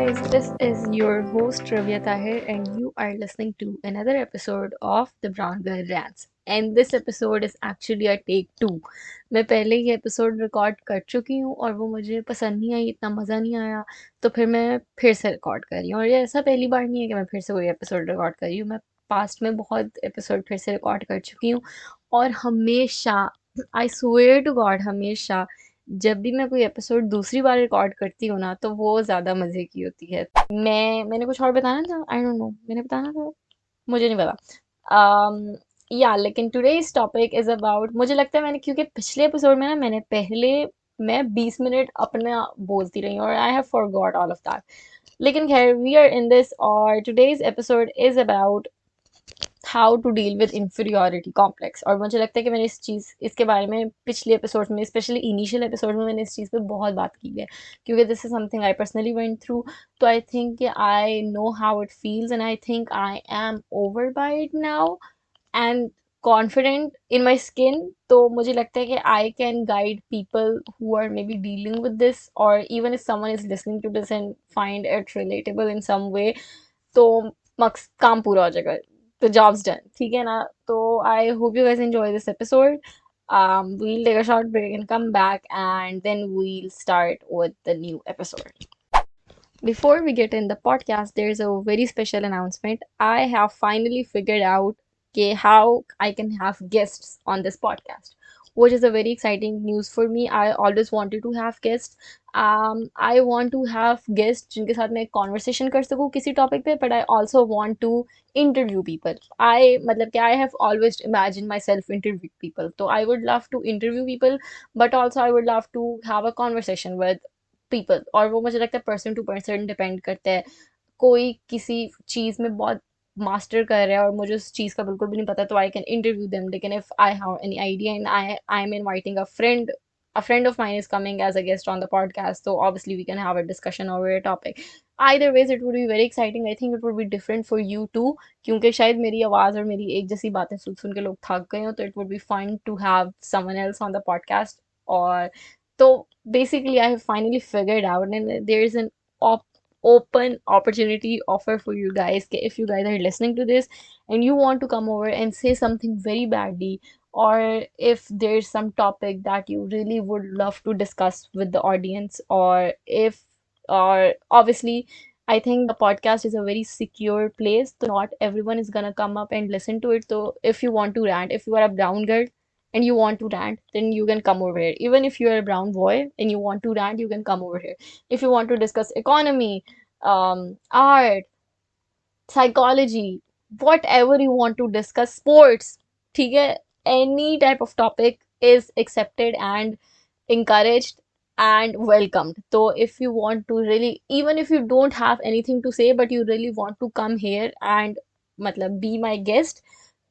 guys, this is your host Ravya Tahir, and you are listening to another episode of the Brown Girl Rants. And this episode is actually a take two. मैं पहले ये episode record कर चुकी हूँ और वो मुझे पसंद नहीं आई, इतना मज़ा नहीं आया, तो फिर मैं फिर से रिकॉर्ड कर रही हूँ। और ये ऐसा पहली बार नहीं है कि मैं फिर से कोई एपिसोड रिकॉर्ड कर रही हूँ। मैं पास्ट में बहुत एपिसोड फिर से रिकॉर्ड कर चुकी हूँ और हमेशा, आई स्वेयर टू गॉड, हमेशा जब भी मैं कोई एपिसोड दूसरी बार रिकॉर्ड करती हूँ ना तो वो ज़्यादा मज़े की होती है। मैंने कुछ और बताना था, आई डोंट नो, मैंने बताना था, मुझे नहीं पता। या लेकिन टुडेज टॉपिक इज़ अबाउट, मुझे लगता है मैंने, क्योंकि पिछले एपिसोड में ना मैं 20 मिनट अपना बोलती रही हूँ और I have forgot all of that. लेकिन खैर, वी आर इन दिस, और today's episode is about how to deal with inferiority complex. और मुझे लगता है कि मैंने इसके बारे में पिछले एपिसोड में, स्पेशली इनिशियल एपिसोड में, मैंने इस चीज़ पे बहुत बात की है, क्योंकि this is something I personally went through. तो I think I know how it feels and I think I am over by it now and confident in my skin. तो मुझे लगता है कि I can guide people who are maybe dealing with this, और even if someone is listening to this and find it relatable in some way, तो मक्स काम पूरा हो जाएगा, the job's done, ठीक है ना? तो I hope you guys enjoy this episode. We'll take a short break and come back, and then we'll start with the new episode. Before we get in the podcast, there's a very special announcement. I have finally figured out how I can have guests on this podcast, which is a very exciting news for me. I always wanted to have guests. I want to have guests जिनके साथ मैं conversation कर सकूँ किसी topic पे, but I also want to interview people. मतलब कि I have always imagined myself interviewing people. So I would love to interview people, but also I would love to have a conversation with people. और वो मुझे लगता है person to person depend करता है। कोई किसी चीज़ में बहुत मास्टर कर रहा है और मुझे उस चीज़ का बिल्कुल भी नहीं पता, तो आई कैन इंटरव्यू देम। लेकिन if I have any idea and I am inviting a friend of mine is coming as a guest on the podcast, so obviously we can have a discussion over a topic. Either ways it would be very exciting. I think it would be different for you too, क्योंकि शायद मेरी आवाज़ और मेरी एक जैसी बातें सुन सुन के लोग थक गए हो, तो it would be fun to have someone else on the podcast. और so basically, I have finally figured out, and there's an open opportunity offer for you guys. If you guys are listening to this and you want to come over and say something very badly, or if there's some topic that you really would love to discuss with the audience, or obviously, I think the podcast is a very secure place, so not everyone is gonna come up and listen to it. So if you want to rant, if you are a brown girl and you want to rant, then you can come over here. Even if you're a brown boy and you want to rant, you can come over here. If you want to discuss economy, art, psychology, whatever you want to discuss, sports, ठीक है, any type of topic is accepted and encouraged and welcomed. So if you want to really, even if you don't have anything to say but you really want to come here and मतलब be my guest,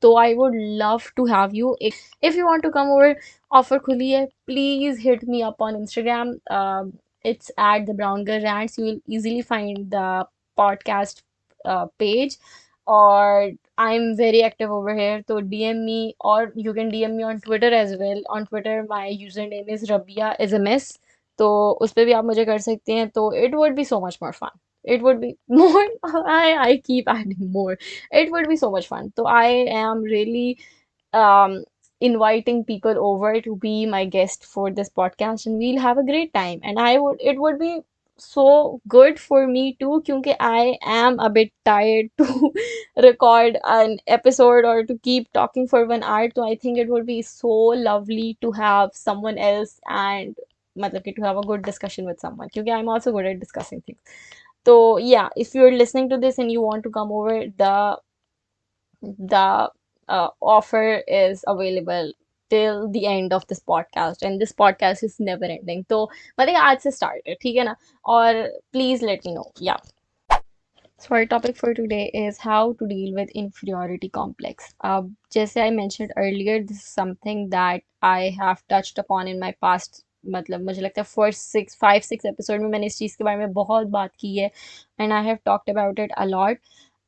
so I would love to have you. If you want to come over, offer खुली है, please hit me up on Instagram. It's at the Brown Girl Rants. You will easily find the podcast page, or I'm very active over here, so DM me, or you can DM me on Twitter as well. On Twitter my username is Rabia is a mess, तो उस पे भी आप मुझे कर सकते हैं। तो it would be so much more fun. It would be more, I keep adding more. It would be so much fun. So I am really um inviting people over to be my guest for this podcast, and we'll have a great time. And it would be so good for me too, क्योंकि I am a bit tired to record an episode or to keep talking for 1 hour. So I think it would be so lovely to have someone else, and मतलब कि to have a good discussion with someone, क्योंकि I'm also good at discussing things. So yeah, if you're listening to this and you want to come over, the offer is available till the end of this podcast, and this podcast is never ending. तो मतलब आज से start है, ठीक है ना? और please let me know. Yeah. So our topic for today is how to deal with inferiority complex. जैसे I mentioned earlier, this is something that I have touched upon in my past. मतलब मुझे लगता है first 6 5 6 episode में मैंने इस चीज़ के बारे में बहुत बात की है, and I have talked about it a lot.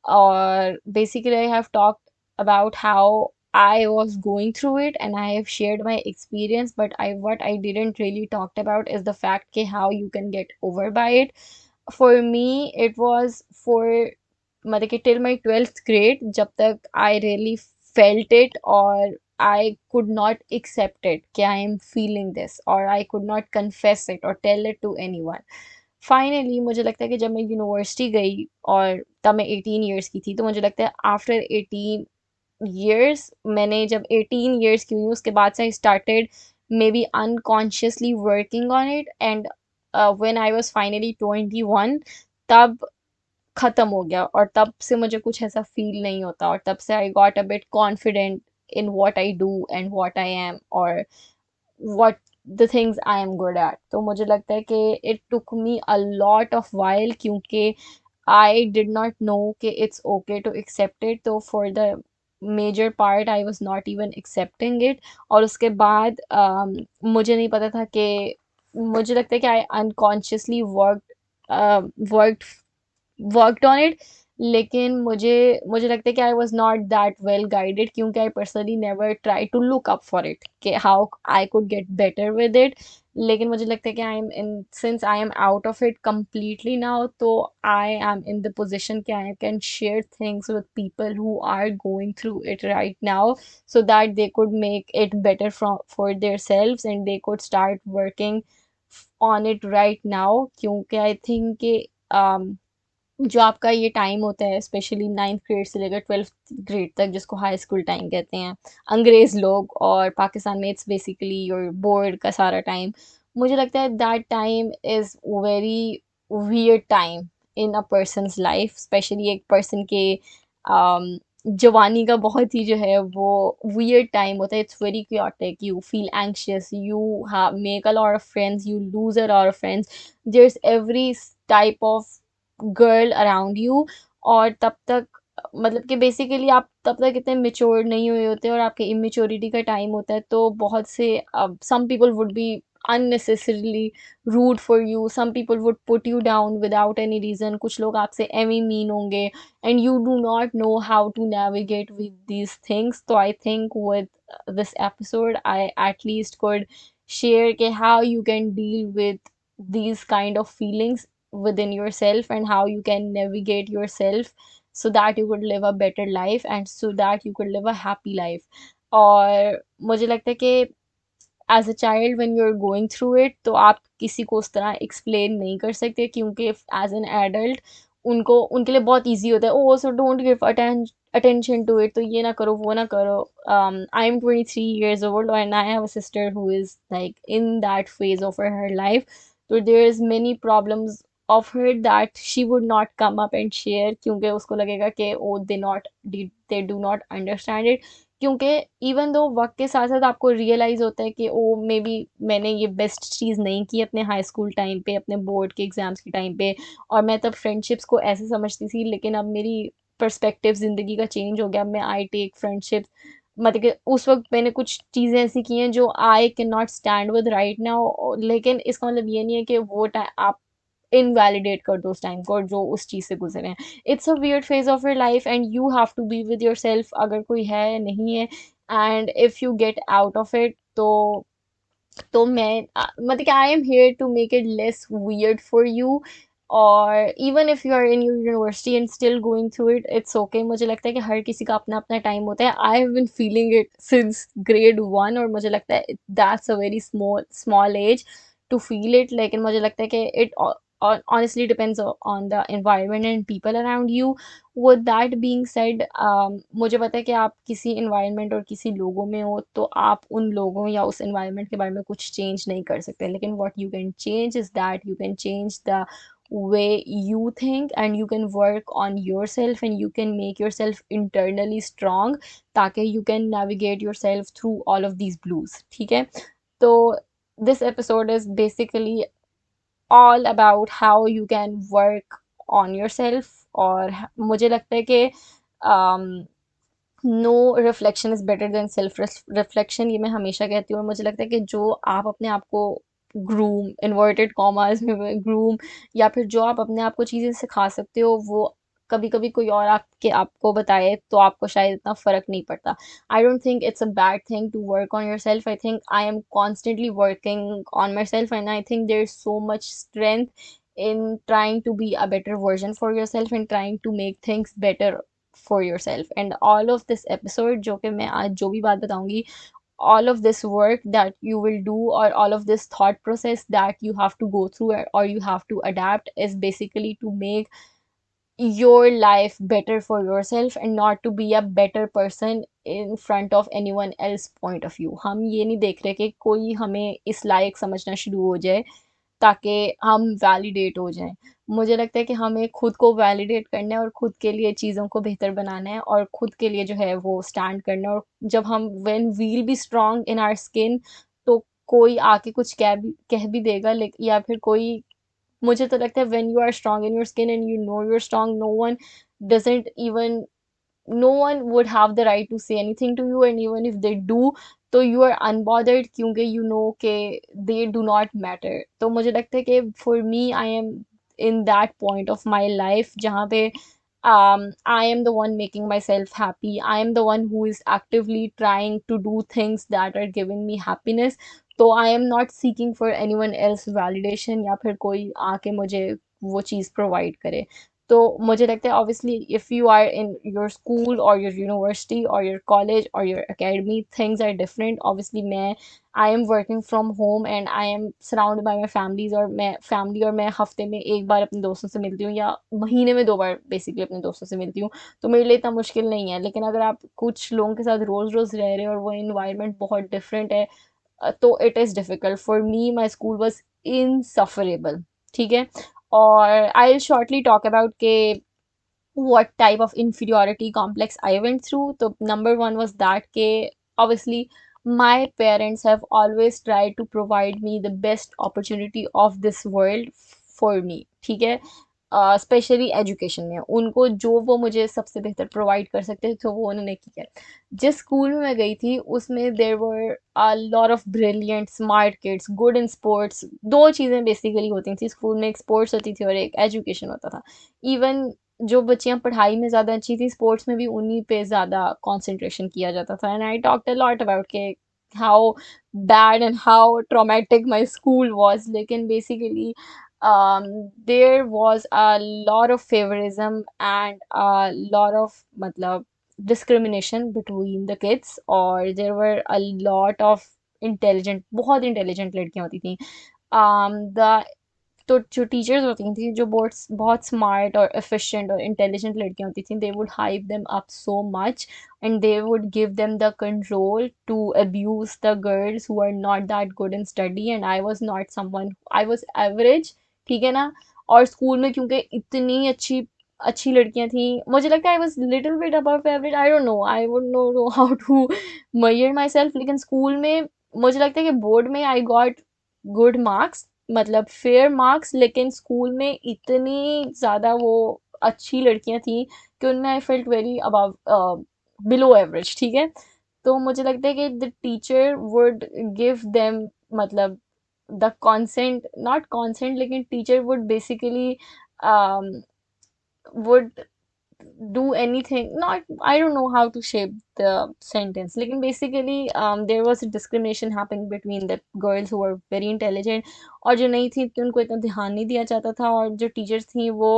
Or basically, I have talked about how I was going through it and I have shared my experience, but what I didn't really talked about is the fact कि how you can get over by it. for me it was for मतलब कि till my 12th grade जब तक I really felt it और I could not accept it कि I am feeling this or I could not confess it or tell it to anyone. Finally मुझे लगता है कि जब मैं यूनिवर्सिटी गई और तब मैं 18 years की थी तो मुझे लगता है आफ्टर 18 years मैंने जब 18 years की हुई उसके बाद से I started maybe unconsciously working on it and when I was finally 21 तब खत्म हो गया और तब से मुझे कुछ ऐसा फील नहीं होता और तब से I got a bit confident in what I do and what I am और what the things I am good at तो मुझे लगता है कि it took me a lot of while क्योंकि आई डिड नॉट नो कि it's okay to accept it तो for the major part I was not even accepting it और उसके बाद मुझे नहीं पता था कि मुझे लगता है कि I unconsciously worked worked on it लेकिन मुझे लगता है कि I was not that well guided क्योंकि I personally never try to look up for it कि how I could get better with it लेकिन मुझे लगता है कि I am in since I am out of it completely now तो I am in the position कि I can share things with people who are going through it right now so that they could make it better for themselves and they could start working on it right now क्योंकि I think कि जो आपका ये time होता है specially 9th grade से लेकर 12th grade तक जिसको हाई स्कूल टाइम कहते हैं अंग्रेज लोग और पाकिस्तान में इट्स बेसिकली योर बोर्ड का सारा टाइम मुझे लगता है that time is very weird time in a person's life specially एक पर्सन के जवानी का बहुत ही जो है वो वियर्ड टाइम होता है it's very chaotic you feel anxious you make a lot of friends you lose a lot of friends there's every type of girl around you और तब तक मतलब कि बेसिकली आप तब तक इतने मेच्योर नहीं हुए होते और आपके इमेच्योरिटी का टाइम होता है तो बहुत से some people would be unnecessarily rude for you some people would put you down without any reason कुछ लोग आपसे एवी मीन होंगे and you do not know how to navigate with these things so I think with this episode I at least could share के how you can deal with these kind of feelings within yourself and how you can navigate yourself so that you could live a better life and so that you could live a happy life और मुझे लगता है कि as a child when you are going through it तो आप किसी को उस तरह एक्सप्लेन नहीं कर सकते क्योंकि एज एन एडल्ट उनको उनके लिए बहुत ईजी होता है oh so don't give attention to it तो ये ना करो वो ना करो I am 23 years old and I have a sister who is like in that phase of her life so there's many problems of her that she would not come up and share क्योंकि उसको लगेगा कि ओ they do not understand it क्योंकि even दो वक्त के साथ साथ आपको रियलाइज होता है कि ओ मे बी मैंने ये बेस्ट चीज़ नहीं की अपने हाई स्कूल टाइम पे अपने बोर्ड के एग्ज़ाम्स के टाइम पे और मैं तब फ्रेंडशिप्स को ऐसे समझती थी लेकिन अब मेरी पर्सपेक्टिव ज़िंदगी का चेंज हो गया अब मैं आई टेक फ्रेंडशिप्स मतलब कि उस वक्त मैंने कुछ चीज़ें ऐसी की हैं जो I can not stand with right now लेकिन इसका मतलब ये नहीं है कि वो टाइम आप इनवैलिडेट कर दो उस टाइम को और जो उस चीज़ से गुजरे हैं it's a weird phase of your life and you have to be with yourself अगर कोई है या नहीं है and if you get out of it तो मैं मतलब कि I am here to make it less weird for you और even if you are in your university and still going through it it's okay मुझे लगता है कि हर किसी का अपना अपना टाइम होता है I have been feeling it since grade 1 और मुझे लगता है that's a very small small age to feel it लेकिन मुझे लगता है कि it honestly depends on the environment and people around you with that being said मुझे पता है कि आप किसी environment और किसी लोगों में हो तो आप उन लोगों या उस environment के बारे में कुछ change नहीं कर सकते लेकिन what you can change is that you can change the way you think and you can work on yourself and you can make yourself internally strong ताकि you can navigate yourself through all of these blues ठीक है तो this episode is basically all about how you can work on yourself और मुझे लगता है कि no reflection is better than self reflection ये मैं हमेशा कहती हूँ और मुझे लगता है कि जो आप अपने आप को ग्रूम इन्वर्टेड कॉमास में ग्रूम या फिर जो आप अपने आप को चीज़ें सिखा सकते हो वो कभी कभी कोई और आपको बताए तो आपको शायद इतना फ़र्क नहीं पड़ता I don't think it's a bad thing to work on yourself. I think I am constantly working on myself, and I think there's so much strength in trying to be a better version for yourself and trying to make things better for yourself. And all of this episode जो कि मैं आज जो भी बात बताऊंगी, all of this work that you will do, or all of this thought process that you have to go through, or you have to adapt, is basically to make your life better for yourself and not to be a better person in front of anyone else point of view. हम ये नहीं देख रहे कि कोई हमें इस लायक समझना शुरू हो जाए ताकि हम वैलिडेट हो जाएं. मुझे लगता है कि हमें खुद को वैलिडेट करना है और खुद के लिए चीज़ों को बेहतर बनाना है और खुद के लिए जो है वो स्टैंड करना है. और जब हम when we'll be strong in our skin, तो कोई आके कुछ कह भी देगा, लेकिन या फिर कोई, मुझे तो लगता है when you are strong in your skin and you know you're strong, no one doesn't even, no one would have the right to say anything to you, and even if they do, तो you are unbothered क्योंकि you know कि they do not matter. तो मुझे लगता है कि for me, I am in that point of my life जहाँ पे I am the one making myself happy. I am the one who is actively trying to do things that are giving me happiness. तो I am not seeking for anyone else validation या फिर कोई आके मुझे वो चीज़ provide करे. तो मुझे लगता है obviously if you are in your school or your university or your college or your academy, things are different. Obviously मैं I am working from home and I am surrounded by my families, और मैं हफ्ते में एक बार अपने दोस्तों से मिलती हूँ या महीने में 2 बार बेसिकली अपने दोस्तों से मिलती हूँ. तो मेरे लिए इतना मुश्किल नहीं है. लेकिन अगर आप कुछ लोगों के साथ रोज रोज रह रहे हो और वो इन्वायरमेंट बहुत डिफरेंट है, तो it is difficult. For me my school was insufferable. ठीक है. और I will shortly talk about के what type of inferiority complex I went through. So number one was that ke obviously my parents have always tried to provide me the best opportunity of this world for me. ठीक है. Specially education में उनको जो वो मुझे सबसे बेहतर provide कर सकते थे तो वो उन्होंने किया. जिस स्कूल में मैं गई थी उसमें there were a lot of brilliant smart kids, good in sports. दो चीज़ें बेसिकली होती थी स्कूल में, एक स्पोर्ट्स होती थी और एक एजुकेशन होता था. इवन जो बच्चियां पढ़ाई में ज़्यादा अच्छी थी, स्पोर्ट्स में भी उन्हीं पे ज़्यादा कंसंट्रेशन किया जाता था. And I talked a lot about के how bad and how traumatic my school was. लेकिन basically there was a lot of favorism and a lot of मतलब discrimination between the kids, और there were a lot of intelligent, बहुत intelligent लड़कियां होती थी. The तो जो teachers होती थी जो बहुत बहुत स्मार्ट और एफिशिएंट और इंटेलिजेंट लड़कियां होती थी, they would hype them up so much and they would give them the control to abuse the girls who are not that good in study. And I was not someone, I was average. ठीक है ना. और school में क्योंकि इतनी अच्छी अच्छी लड़कियां थी, मुझे लगता है I was little bit above average. I don't know, I would know how to measure myself. लेकिन स्कूल में मुझे लगता है कि बोर्ड में आई गॉट गुड मार्क्स, मतलब फेयर मार्क्स. लेकिन स्कूल में इतनी ज़्यादा वो अच्छी लड़कियां थी कि उनमें I felt very above, below average. ठीक है. तो मुझे लगता है कि the teacher would give them, मतलब द कॉन्सेंट, नॉट कॉन्सेंट, लेकिन teacher would basically would do anything, not, I don't know how to shape the sentence, लेकिन basically there was a discrimination happening between the girls who were very intelligent और जो नहीं थी तो उनको इतना ध्यान नहीं दिया जाता था. और जो टीचर्स थी वो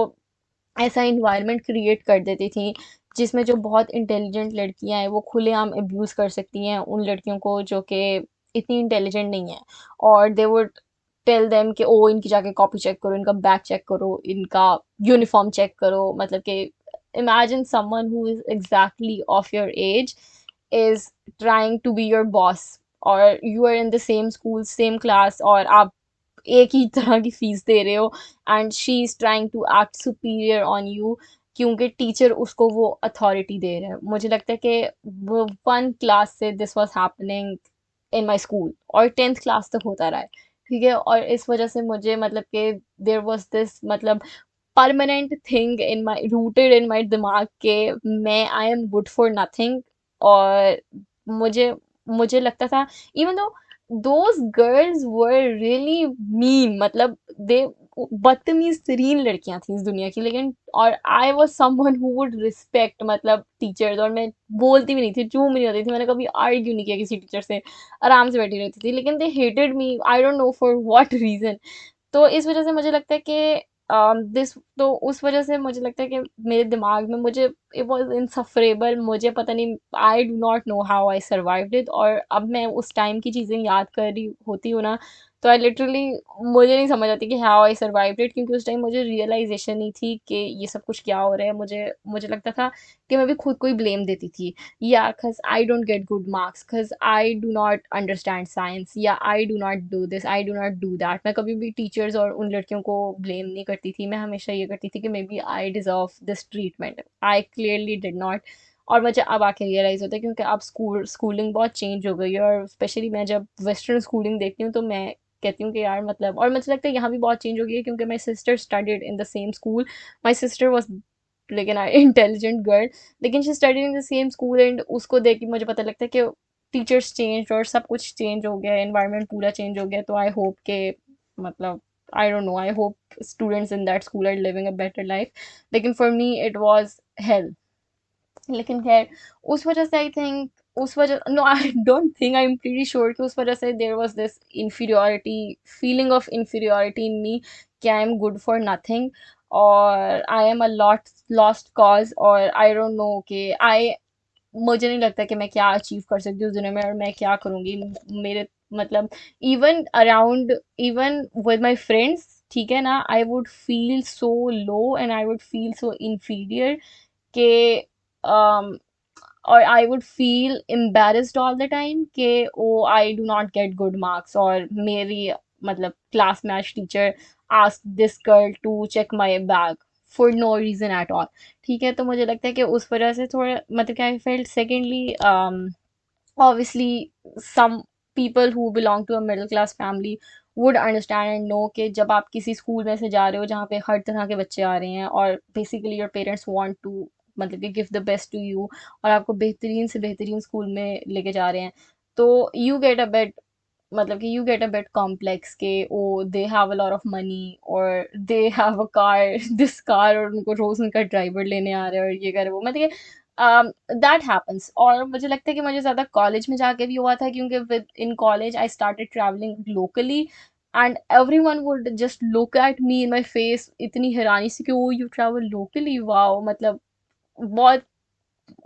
ऐसा इन्वायरमेंट क्रिएट कर देती थी जिसमें जो बहुत इंटेलिजेंट लड़कियां हैं वो खुलेआम अब्यूज़ कर सकती हैं उन लड़कियों को जो कि इतनी इंटेलिजेंट नहीं है. और दे वुड टेल देम कि ओ इनकी जाके कॉपी चेक करो, इनका बैग चेक करो, इनका यूनिफॉर्म चेक करो. मतलब कि imagine someone who is exactly of your age is trying to be your boss, or you are in the same school, same class, और आप एक ही तरह की फीस दे रहे हो and she is trying to act superior on you क्योंकि teacher उसको वो अथॉरिटी दे रहे हैं. मुझे लगता है कि 1 क्लास से this was happening in my school और 10th क्लास तक होता रहा है. ठीक है. और इस वजह से मुझे मतलब कि देयर वाज दिस, मतलब permanent thing in my, rooted in my दिमाग के मैं I am good for nothing. और मुझे मुझे लगता था even though those girls were really mean, मतलब दे बदतमीज तरीन लड़कियां थी इस दुनिया की. लेकिन और I was someone who would respect मतलब टीचर्स, और मैं बोलती भी नहीं थी, चूम नहीं होती थी, मैंने कभी आर्ग्यू नहीं किया किसी टीचर से, आराम से बैठी रहती थी. लेकिन they hated me, I don't know for what reason. तो इस वजह से मुझे लगता है कि दिस तो उस वजह से मुझे लगता है कि मेरे दिमाग में मुझे इट वाज इनसफरेबल, मुझे पता नहीं, आई do not know how I survived it. और अब मैं उस टाइम की चीज़ें याद कर रही होती हूँ ना, तो आई लिटरली, मुझे नहीं समझ आती कि हाउ आई सर्वाइव्ड इट, क्योंकि उस टाइम मुझे रियलाइजेशन नहीं थी कि ये सब कुछ क्या हो रहा है। मुझे मुझे लगता था कि मैं भी खुद को ही ब्लेम देती थी, या cause I don't get good marks, cause I do not understand science, या I do not do this, I do not do that। मैं कभी भी टीचर्स और उन लड़कियों को ब्लेम नहीं करती थी, मैं हमेशा ये करती थी कि maybe I deserve this treatment, I clearly did not. और मुझे अब आके रियलाइज होता है, क्योंकि अब स्कूलिंग बहुत चेंज हो गई है, और स्पेशली मैं जब वेस्टर्न स्कूलिंग देखती हूँ तो मैं कहती हूँ कि यार मतलब, और मुझे लगता है यहाँ भी बहुत चेंज हो गई है, क्योंकि my sister studied in the same school. My sister was लेकिन इंटेलिजेंट गर्ल, लेकिन she studied in the same school, and उसको देख के मुझे पता लगता है कि टीचर्स चेंज और सब कुछ चेंज हो गया है, एनवायरनमेंट पूरा चेंज हो गया। तो आई होप के मतलब, I don't know, I hope students in that school are living a better life, लेकिन for me it was hell. लेकिन खैर, उस वजह से आई थिंक, उस वजह, no I don't think, I am pretty sure कि उस वजह से there was this inferiority, feeling of inferiority in me, कि I am good for nothing, और I am a lot lost cause, और आई डोंट नो कि आई, मुझे नहीं लगता कि मैं क्या अचीव कर सकती हूँ उस दुनिया में, और मैं क्या करूँगी। मेरे मतलब, even around, even with my friends, ठीक है ना, I would feel so low and I would feel so inferior कि um, और I would feel embarrassed all the time कि oh I do not get good marks, और मेरी मतलब class math teacher ask this girl to check my bag for no reason at all. ठीक है, तो मुझे लगता है कि उस वजह से थोड़ा मतलब क्या, I felt secondly, obviously some people who belong to a middle class family would understand and know कि जब आप किसी स्कूल में से जा रहे हो जहाँ पे हर तरह के बच्चे आ रहे हैं, और basically your parents want to मतलब कि give the best to you, और आपको बेहतरीन से बेहतरीन स्कूल में लेके जा रहे हैं, तो यू गेट अ बेट, मतलब कि you get a bit complex के oh they have a lot of money, और they have a car this car, और उनको रोज उनका ड्राइवर लेने आ रहा है, और ये करे वो, मतलब दैट हैपन्स। और मुझे लगता है कि मुझे ज़्यादा कॉलेज में जाके भी हुआ था, क्योंकि with in college I started travelling locally, and every one would just look at me in my face इतनी हैरानी से कि oh you travel locally, wow, मतलब बहुत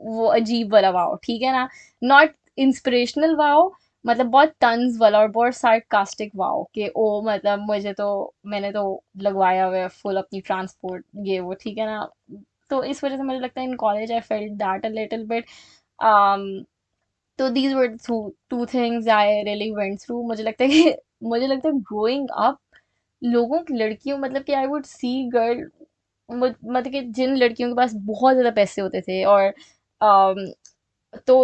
वो अजीब वाला वाओ, ठीक है ना, नॉट इंस्पिरेशनल वाओ, मतलब बहुत तंज वाला और बहुत सार्कास्टिक वाओ कि ओ मतलब मुझे तो, मैंने तो लगवाया हुआ है फुल अपनी ट्रांसपोर्ट, ये वो, ठीक है ना। तो इस वजह से मुझे लगता है in college I felt that a little bit. तो these were two things I really went through. मुझे लगता है कि मुझे लगता है ग्रोइंग अप, लोगों की लड़कियों, मतलब कि आई वुड सी गर्ल, मतलब कि जिन लड़कियों के पास बहुत ज़्यादा पैसे होते थे, और तो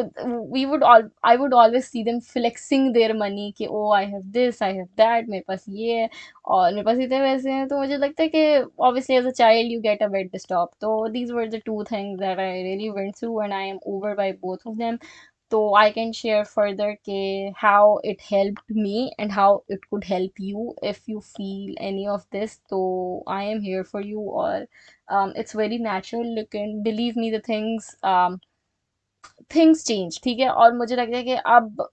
we would all I would always see them flexing their money कि oh I have this, I have that, मेरे पास ये है और मेरे पास इतने पैसे हैं। तो मुझे लगता है कि obviously as a child you get a bit disturb. तो these were the two things that I really went through and I am over by both of them. तो I can share further के how it helped me and how it could help you if you feel any of this. तो I am here for you, और it's very natural, लेकिन believe me the things change, ठीक है। और मुझे लगता है कि अब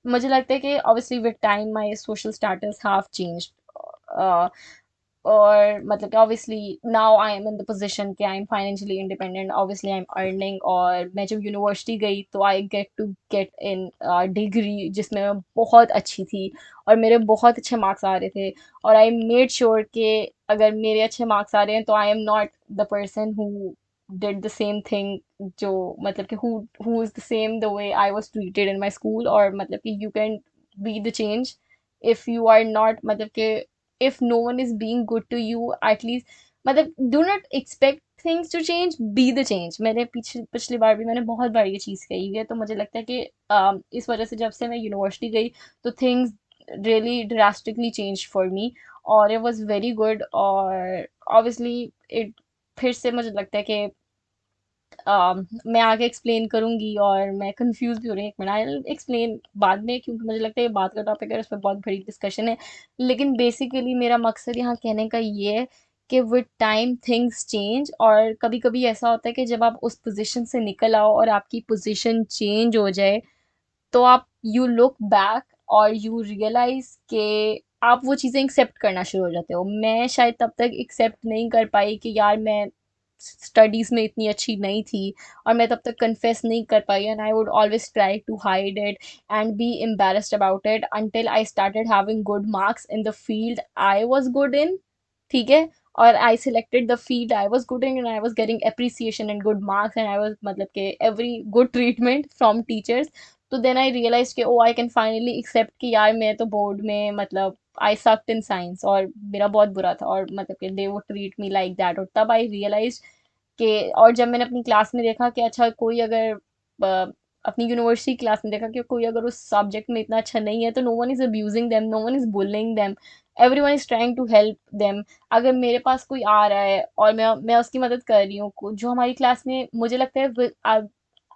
मुझे लगता है कि obviously with time my social status have changed, uh, और मतलब कि obviously now I am in the position कि I am financially independent, obviously I am earning, और मैं जब यूनिवर्सिटी गई तो I get in डिग्री जिसमें मैं बहुत अच्छी थी और मेरे बहुत अच्छे मार्क्स आ रहे थे, और I made sure कि अगर मेरे अच्छे मार्क्स आ रहे हैं तो I am not the person who did the same thing, जो मतलब कि who is the same the way I was treated in my school, और मतलब कि you can be the change if you are not, मतलब कि if no one is being good to you, at least मतलब do not expect things to change, be the change। मैंने पिछली बार भी मैंने बहुत बार ये चीज़ कही है। तो मुझे लगता है कि इस वजह से जब से मैं यूनिवर्सिटी गई तो things really drastically changed for me, और it was very good। और obviously it फिर से मुझे लगता है कि मैं आगे एक्सप्लेन करूंगी, और मैं कंफ्यूज भी हो रही हूँ, एक मिनट आई एक्सप्लेन बाद में, क्योंकि मुझे लगता है ये बात का टॉपिक है, उस पर बहुत बड़ी डिस्कशन है। लेकिन बेसिकली मेरा मकसद यहाँ कहने का ये है कि विद टाइम थिंग्स चेंज, और कभी कभी ऐसा होता है कि जब आप उस पोजीशन से निकल आओ और आपकी पोजीशन चेंज हो जाए, तो आप यू लुक बैक और यू रियलाइज के आप वो चीज़ें एक्सेप्ट करना शुरू हो जाते हो। मैं शायद तब तक एक्सेप्ट नहीं कर पाई कि यार मैं स्टडीज़ में इतनी अच्छी नहीं थी, और मैं तब तक कन्फेस नहीं कर पाई, and I would always try to hide it and be embarrassed about it until I started having good marks in the field I was good in, ठीक है, और I selected the field I was good in and I was getting appreciation and good marks and I was मतलब के every good treatment from teachers. तो then I realize कि oh I can finally accept कि यार मैं तो board में मतलब आई सक्ड इन साइंस और मेरा बहुत बुरा था, और मतलब कि they would treat me like that. और तब आई रियलाइज कि, और जब मैंने अपनी क्लास में देखा कि अच्छा कोई अगर अपनी यूनिवर्सिटी क्लास में देखा कि कोई अगर उस सब्जेक्ट में इतना अच्छा नहीं है, तो no one is abusing them, no one is bullying them, everyone is trying to help them. अगर मेरे पास कोई आ रहा है और मैं उसकी मदद कर रही हूँ, जो हमारी क्लास में मुझे लगता है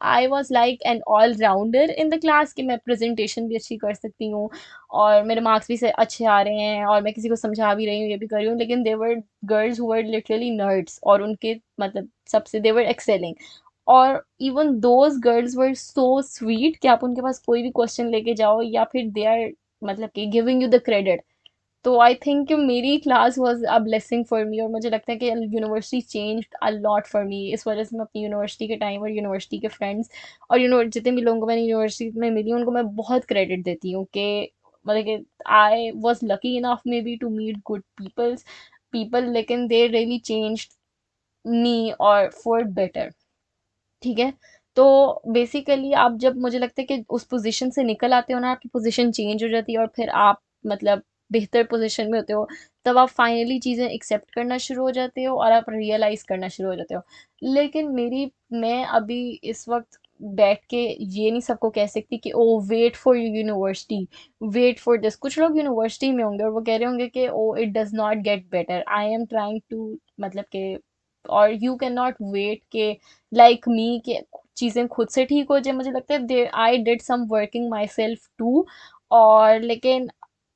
I was like an all rounder in the class, कि मैं प्रेजेंटेशन भी अच्छी कर सकती हूँ और मेरे मार्क्स भी से अच्छे आ रहे हैं और मैं किसी को समझा भी रही हूँ, ये भी कर रही हूँ, लेकिन there were girls who were literally nerds, और उनके मतलब सबसे देवर एक्सेलिंग। और even those girls were so sweet कि आप उनके पास कोई भी क्वेश्चन लेके जाओ या फिर दे आर मतलब कि गिविंग यू द क्रेडिट। तो आई थिंक कि मेरी class was a blessing for me, और मुझे लगता है कि university changed a lot for me. इस वजह से मैं अपनी यूनिवर्सिटी के टाइम और यूनिवर्सिटी के फ्रेंड्स और जितने भी लोगों को मैंने यूनिवर्सिटी में मिली उनको मैं बहुत क्रेडिट देती हूँ कि मतलब कि I was lucky enough maybe to meet good people, लेकिन दे रियली चेंज्ड मी और फॉर बेटर, ठीक है। तो बेसिकली आप जब मुझे लगता है कि उस पोजीशन से निकल आते हो ना, आपकी पोजीशन चेंज हो जाती है और फिर आप मतलब बेहतर पोजीशन में होते हो, तब आप फाइनली चीज़ें एक्सेप्ट करना शुरू हो जाते हो और आप रियलाइज करना शुरू हो जाते हो। लेकिन मैं अभी इस वक्त बैठ के ये नहीं सबको कह सकती कि oh wait for university, wait for this. कुछ लोग यूनिवर्सिटी में होंगे और वो कह रहे होंगे कि oh it does not get better, I am trying to मतलब के, और यू कैन नॉट वेट के लाइक मी कि चीज़ें खुद से ठीक हो जाए। मुझे लगता है they I did some working myself too, और लेकिन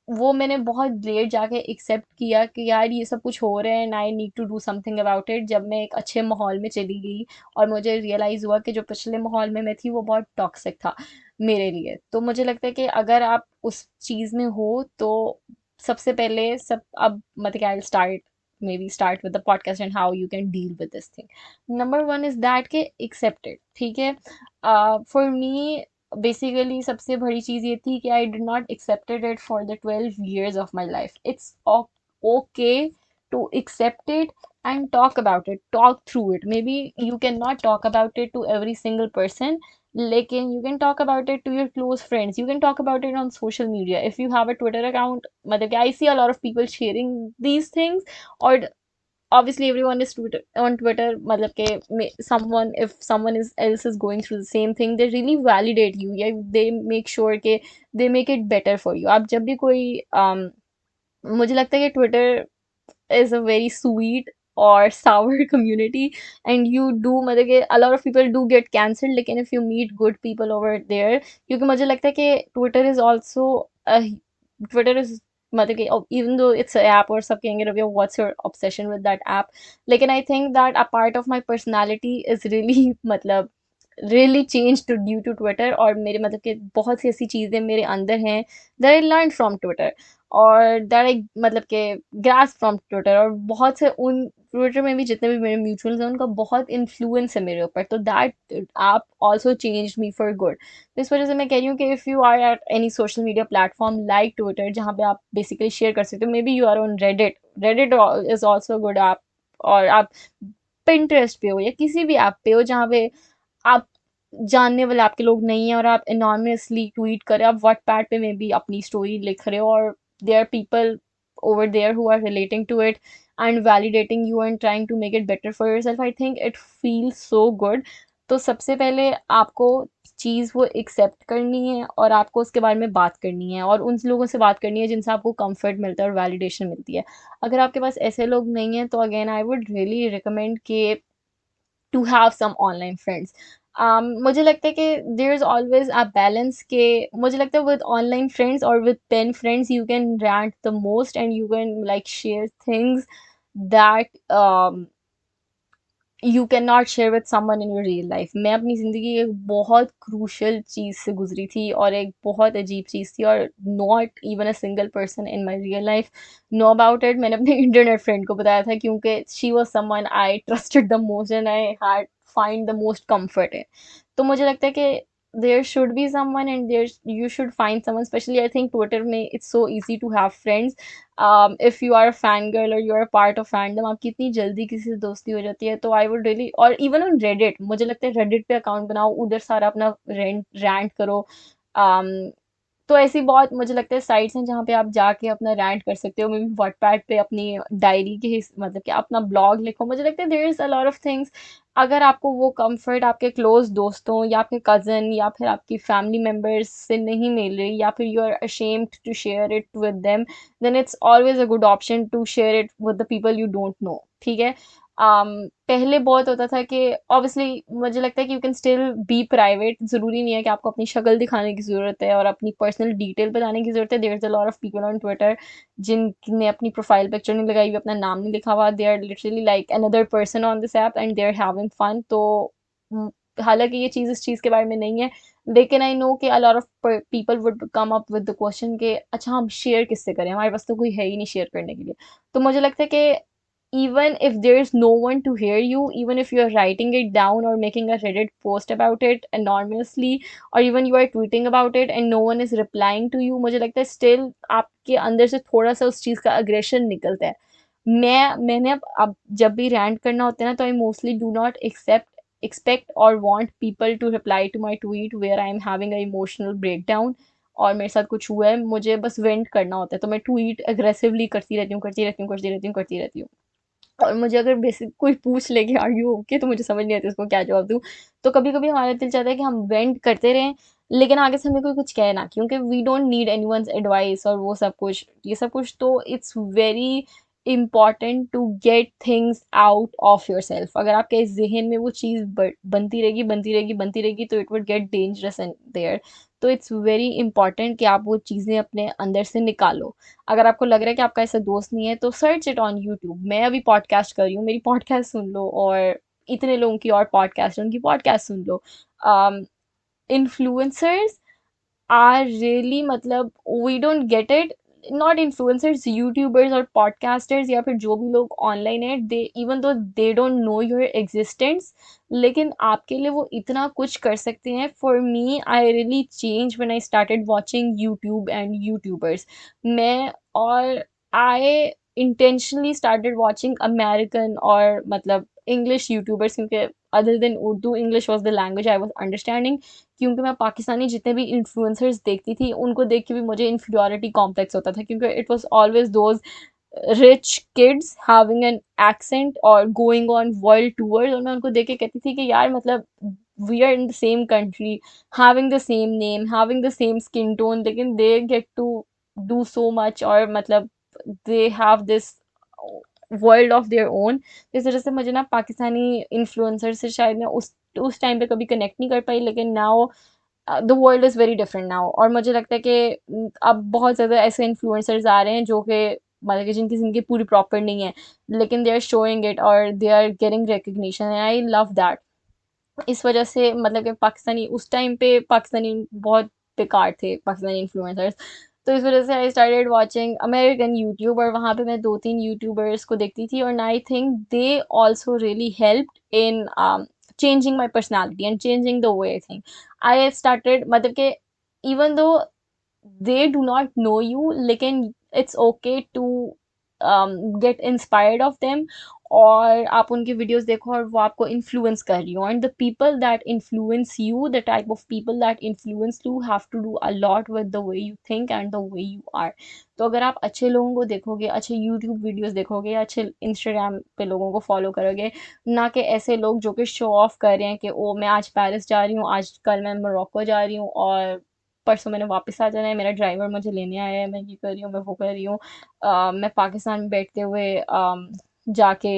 वो मैंने बहुत लेट जाके एक्सेप्ट किया कि यार ये सब कुछ हो रहे हैं and I need to do something about it, जब मैं एक अच्छे माहौल में चली गई और मुझे रियलाइज़ हुआ कि जो पिछले माहौल में मैं थी वो बहुत टॉक्सिक था मेरे लिए। तो मुझे लगता है कि अगर आप उस चीज़ में हो तो सबसे पहले सब अब मतलब I start maybe start with the podcast and how you can deal with this thing. Number one is that के accept it, ठीक है। For me basically सबसे बड़ी चीज़ ये थी कि I did not accepted it for the 12 years of my life. It's okay to accept it and talk about it, talk through it. Maybe you cannot talk about it to every single person, लेकिन you can talk about it to your close friends. You can talk about it on social media. If you have a Twitter account, मतलब कि I see a lot of people sharing these things, or obviously everyone is on Twitter, मतलब के someone, if someone is else is going through the same thing, they really validate you, yeah, they make sure के they make it better for you। आप जब भी कोई मुझे लगता है कि Twitter is a very sweet or sour community, and you do मतलब कि a lot of people do get cancelled, लेकिन if you meet good people over there, क्योंकि मुझे लगता है कि Twitter is also a Twitter is मतलब कि even though it's an app, और सब कहेंगे Ravi what's your obsession with that app, लेकिन I think that a part of my personality is really मतलब really changed due to Twitter, और मेरे मतलब कि बहुत सी ऐसी चीज़ें मेरे अंदर हैं that I learned from Twitter, और दैट आई मतलब के ग्रास्प फ्रॉम ट्विटर, और बहुत से उन ट्विटर में भी जितने भी मेरे म्यूचुअल्स हैं उनका बहुत इन्फ्लुएंस है मेरे ऊपर, तो दैट आप also change me for good. तो इस वजह से मैं कह रही हूँ कि if you are at any social media platform like Twitter, जहाँ पे आप बेसिकली शेयर कर सकते हो, maybe you are on Reddit, Reddit is also good app, और आप पिंटरेस्ट पे हो या किसी भी ऐप पे हो जहाँ पे आप जानने वाले आपके लोग नहीं हैं और आप एनॉर्मसली ट्वीट करें, आप व्हाट्सपैड पे में भी अपनी स्टोरी लिख रहे हो, और there are people over there who are relating to it and validating you and trying to make it better for yourself, I think it feels so good। तो सबसे पहले आपको चीज़ वो एक्सेप्ट करनी है और आपको उसके बारे में बात करनी है, और उन लोगों से बात करनी है जिनसे आपको कंफर्ट मिलता है और वैलिडेशन मिलती है। अगर आपके पास ऐसे लोग नहीं हैं तो again I would really recommend कि to have some online friends. मुझे लगता है कि there is always a balance, के मुझे लगता है विद ऑनलाइन फ्रेंड्स और with pen friends you can rant the most and you can like share things that you can not share with someone in your real life. मैं अपनी ज़िंदगी एक बहुत क्रूशल चीज़ से गुजरी थी और एक बहुत अजीब चीज़ थी, और not even a single person in my real life know about it. मैंने अपने इंटरनेट फ्रेंड को बताया था क्योंकि she was someone I trusted the most and I had find the most comfort in. तो मुझे लगता है कि there should be someone and there you should find someone, especially I think Twitter में it's so easy to have friends. If you are a fangirl or you are a part of fandom, आपकी इतनी जल्दी किसी से दोस्ती हो जाती है, तो I would really, और even on Reddit, मुझे लगता है Reddit पे अकाउंट बनाओ, उधर सारा अपना rant करो। um, तो ऐसी बहुत मुझे लगता है साइट्स हैं जहाँ पे आप जाके अपना रैंट कर सकते हो। मे बी वॉटपैड पे अपनी डायरी के मतलब कि अपना ब्लॉग लिखो। मुझे लगता है there is a lot of things. अगर आपको वो कंफर्ट आपके क्लोज दोस्तों या आपके कज़न या फिर आपकी फैमिली मेम्बर्स से नहीं मिल रही, या फिर you are ashamed to share it with them, then it's always a good option to share it with the people you don't know. ठीक है। पहले बहुत होता था कि ऑब्वियसली मुझे लगता है कि you can still be private. ज़रूरी नहीं है कि आपको अपनी शक्ल दिखाने की ज़रूरत है और अपनी पर्सनल डिटेल बताने की ज़रूरत है। There is a lot of people on Twitter जिनने अपनी प्रोफाइल पिक्चर नहीं लगाई हुई, अपना नाम नहीं लिखा हुआ, they are literally like another person on this app and they are having fun. तो हालांकि ये चीज़ इस चीज़ के बारे में नहीं है, लेकिन आई नो कि a lot of people would come up with the question कि अच्छा हम शेयर किससे करें, हमारे पास तो कोई है ही नहीं शेयर करने के लिए। तो मुझे लगता है कि even if there's no one to hear you, even if you're writing it down or making a Reddit post about it anonymously, or even you are tweeting about it and no one is replying to you, मुझे लगता है still आपके अंदर से थोड़ा सा उस चीज़ का aggression निकलता है। मैंने अब जब भी rant करना होता है ना, तो I mostly do not expect or want people to reply to my tweet where I am having a emotional breakdown और मेरे साथ कुछ हुआ है, मुझे बस वेंट करना होता है, तो मैं ट्वीट अग्रेसिवली करती रहती हूँ, करती रहती हूँ, करती रहती हूँ, करती रहती हूँ। और मुझे अगर बेसिक कोई पूछ ले कि आर यू ओके, तो मुझे समझ नहीं आती उसको क्या जवाब दूँ। तो कभी कभी हमारा दिल चाहता है कि हम वेंट करते रहें, लेकिन आगे से हमें कोई कुछ कहे ना, क्योंकि we don't need anyone's advice और वो सब कुछ, ये सब कुछ। तो it's very important to get things out of yourself. अगर आपके जहन में वो चीज़ बनती रहेगी, बनती रहेगी, बनती रहेगी, तो it would get dangerous and there. तो इट्स वेरी इंपॉर्टेंट कि आप वो चीज़ें अपने अंदर से निकालो। अगर आपको लग रहा है कि आपका ऐसा दोस्त नहीं है, तो सर्च इट ऑन यूट्यूब। मैं अभी पॉडकास्ट कर रही हूँ, मेरी पॉडकास्ट सुन लो, और इतने लोगों की और पॉडकास्ट है, उनकी पॉडकास्ट सुन लो। इन्फ्लुएंसर्स आर रियली, मतलब we don't get it. Not influencers, YouTubers और पॉडकास्टर्स या फिर जो भी लोग ऑनलाइन है, they even though they don't know your existence, लेकिन आपके लिए वो इतना कुछ कर सकते हैं। For me, I really change when I started watching YouTube and YouTubers. मैं और आई इंटेंशनली स्टार्टेड वॉचिंग अमेरिकन और मतलब इंग्लिश यूट्यूबर्स, क्योंकि other than Urdu, English was the language I was understanding. क्योंकि मैं पाकिस्तानी जितने भी इन्फ्लुएंसर्स देखती थी, उनको देख के भी मुझे इन्फीरियॉरिटी कॉम्प्लेक्स होता था, क्योंकि it was always those rich kids having an accent और गोइंग ऑन वर्ल्ड टूर्स, और मैं उनको देख के कहती थी कि यार मतलब we are in the same country, having the same name, having the same skin tone, लेकिन they get to do so much, और मतलब they have this world of their own. इस वजह से मुझे ना पाकिस्तानी इन्फ्लुएंसर से शायद मैं उस टाइम पे कभी कनेक्ट नहीं कर पाई, लेकिन now the world is very different now. और मुझे लगता है कि अब बहुत ज़्यादा ऐसे इन्फ्लुएंसर्स आ रहे हैं जो कि मतलब कि जिनकी ज़िंदगी पूरी प्रॉपर नहीं है, लेकिन दे आर शोइंग इट और they are getting recognition, and I love that. इस वजह से मतलब कि पाकिस्तानी उस टाइम पे पाकिस्तानी बहुत बेकार थे, पाकिस्तानी इन्फ्लुएंसर्स। तो इस वजह से I started watching American YouTube, और वहाँ पे मैं 2-3 यूट्यूबर्स को देखती थी, और I think they also really helped in changing my personality and changing the way I think. I started मतलब कि even though they do not know you, लेकिन it's okay to get inspired of them, और आप उनकी videos देखो और वो आपको इन्फ्लुएंस कर रही हो। And the people that influence you, the type of people that influence you have to do a lot with the way you think and the way you are. तो अगर आप अच्छे लोगों को देखोगे, अच्छे यूट्यूब वीडियोस देखोगे, अच्छे इंस्टाग्राम पे लोगों को फॉलो करोगे, ना कि ऐसे लोग जो कि शो ऑफ कर रहे हैं कि ओ मैं आज पेरिस जा रही हूँ, आज कल मैं मोरक्को जा रही हूँ, और परसों मैंने वापस आ जाना है, मेरा ड्राइवर मुझे लेने आया है, मैं ये कर रही हूँ, मैं वो कर रही हूँ। मैं पाकिस्तान में बैठते हुए जाके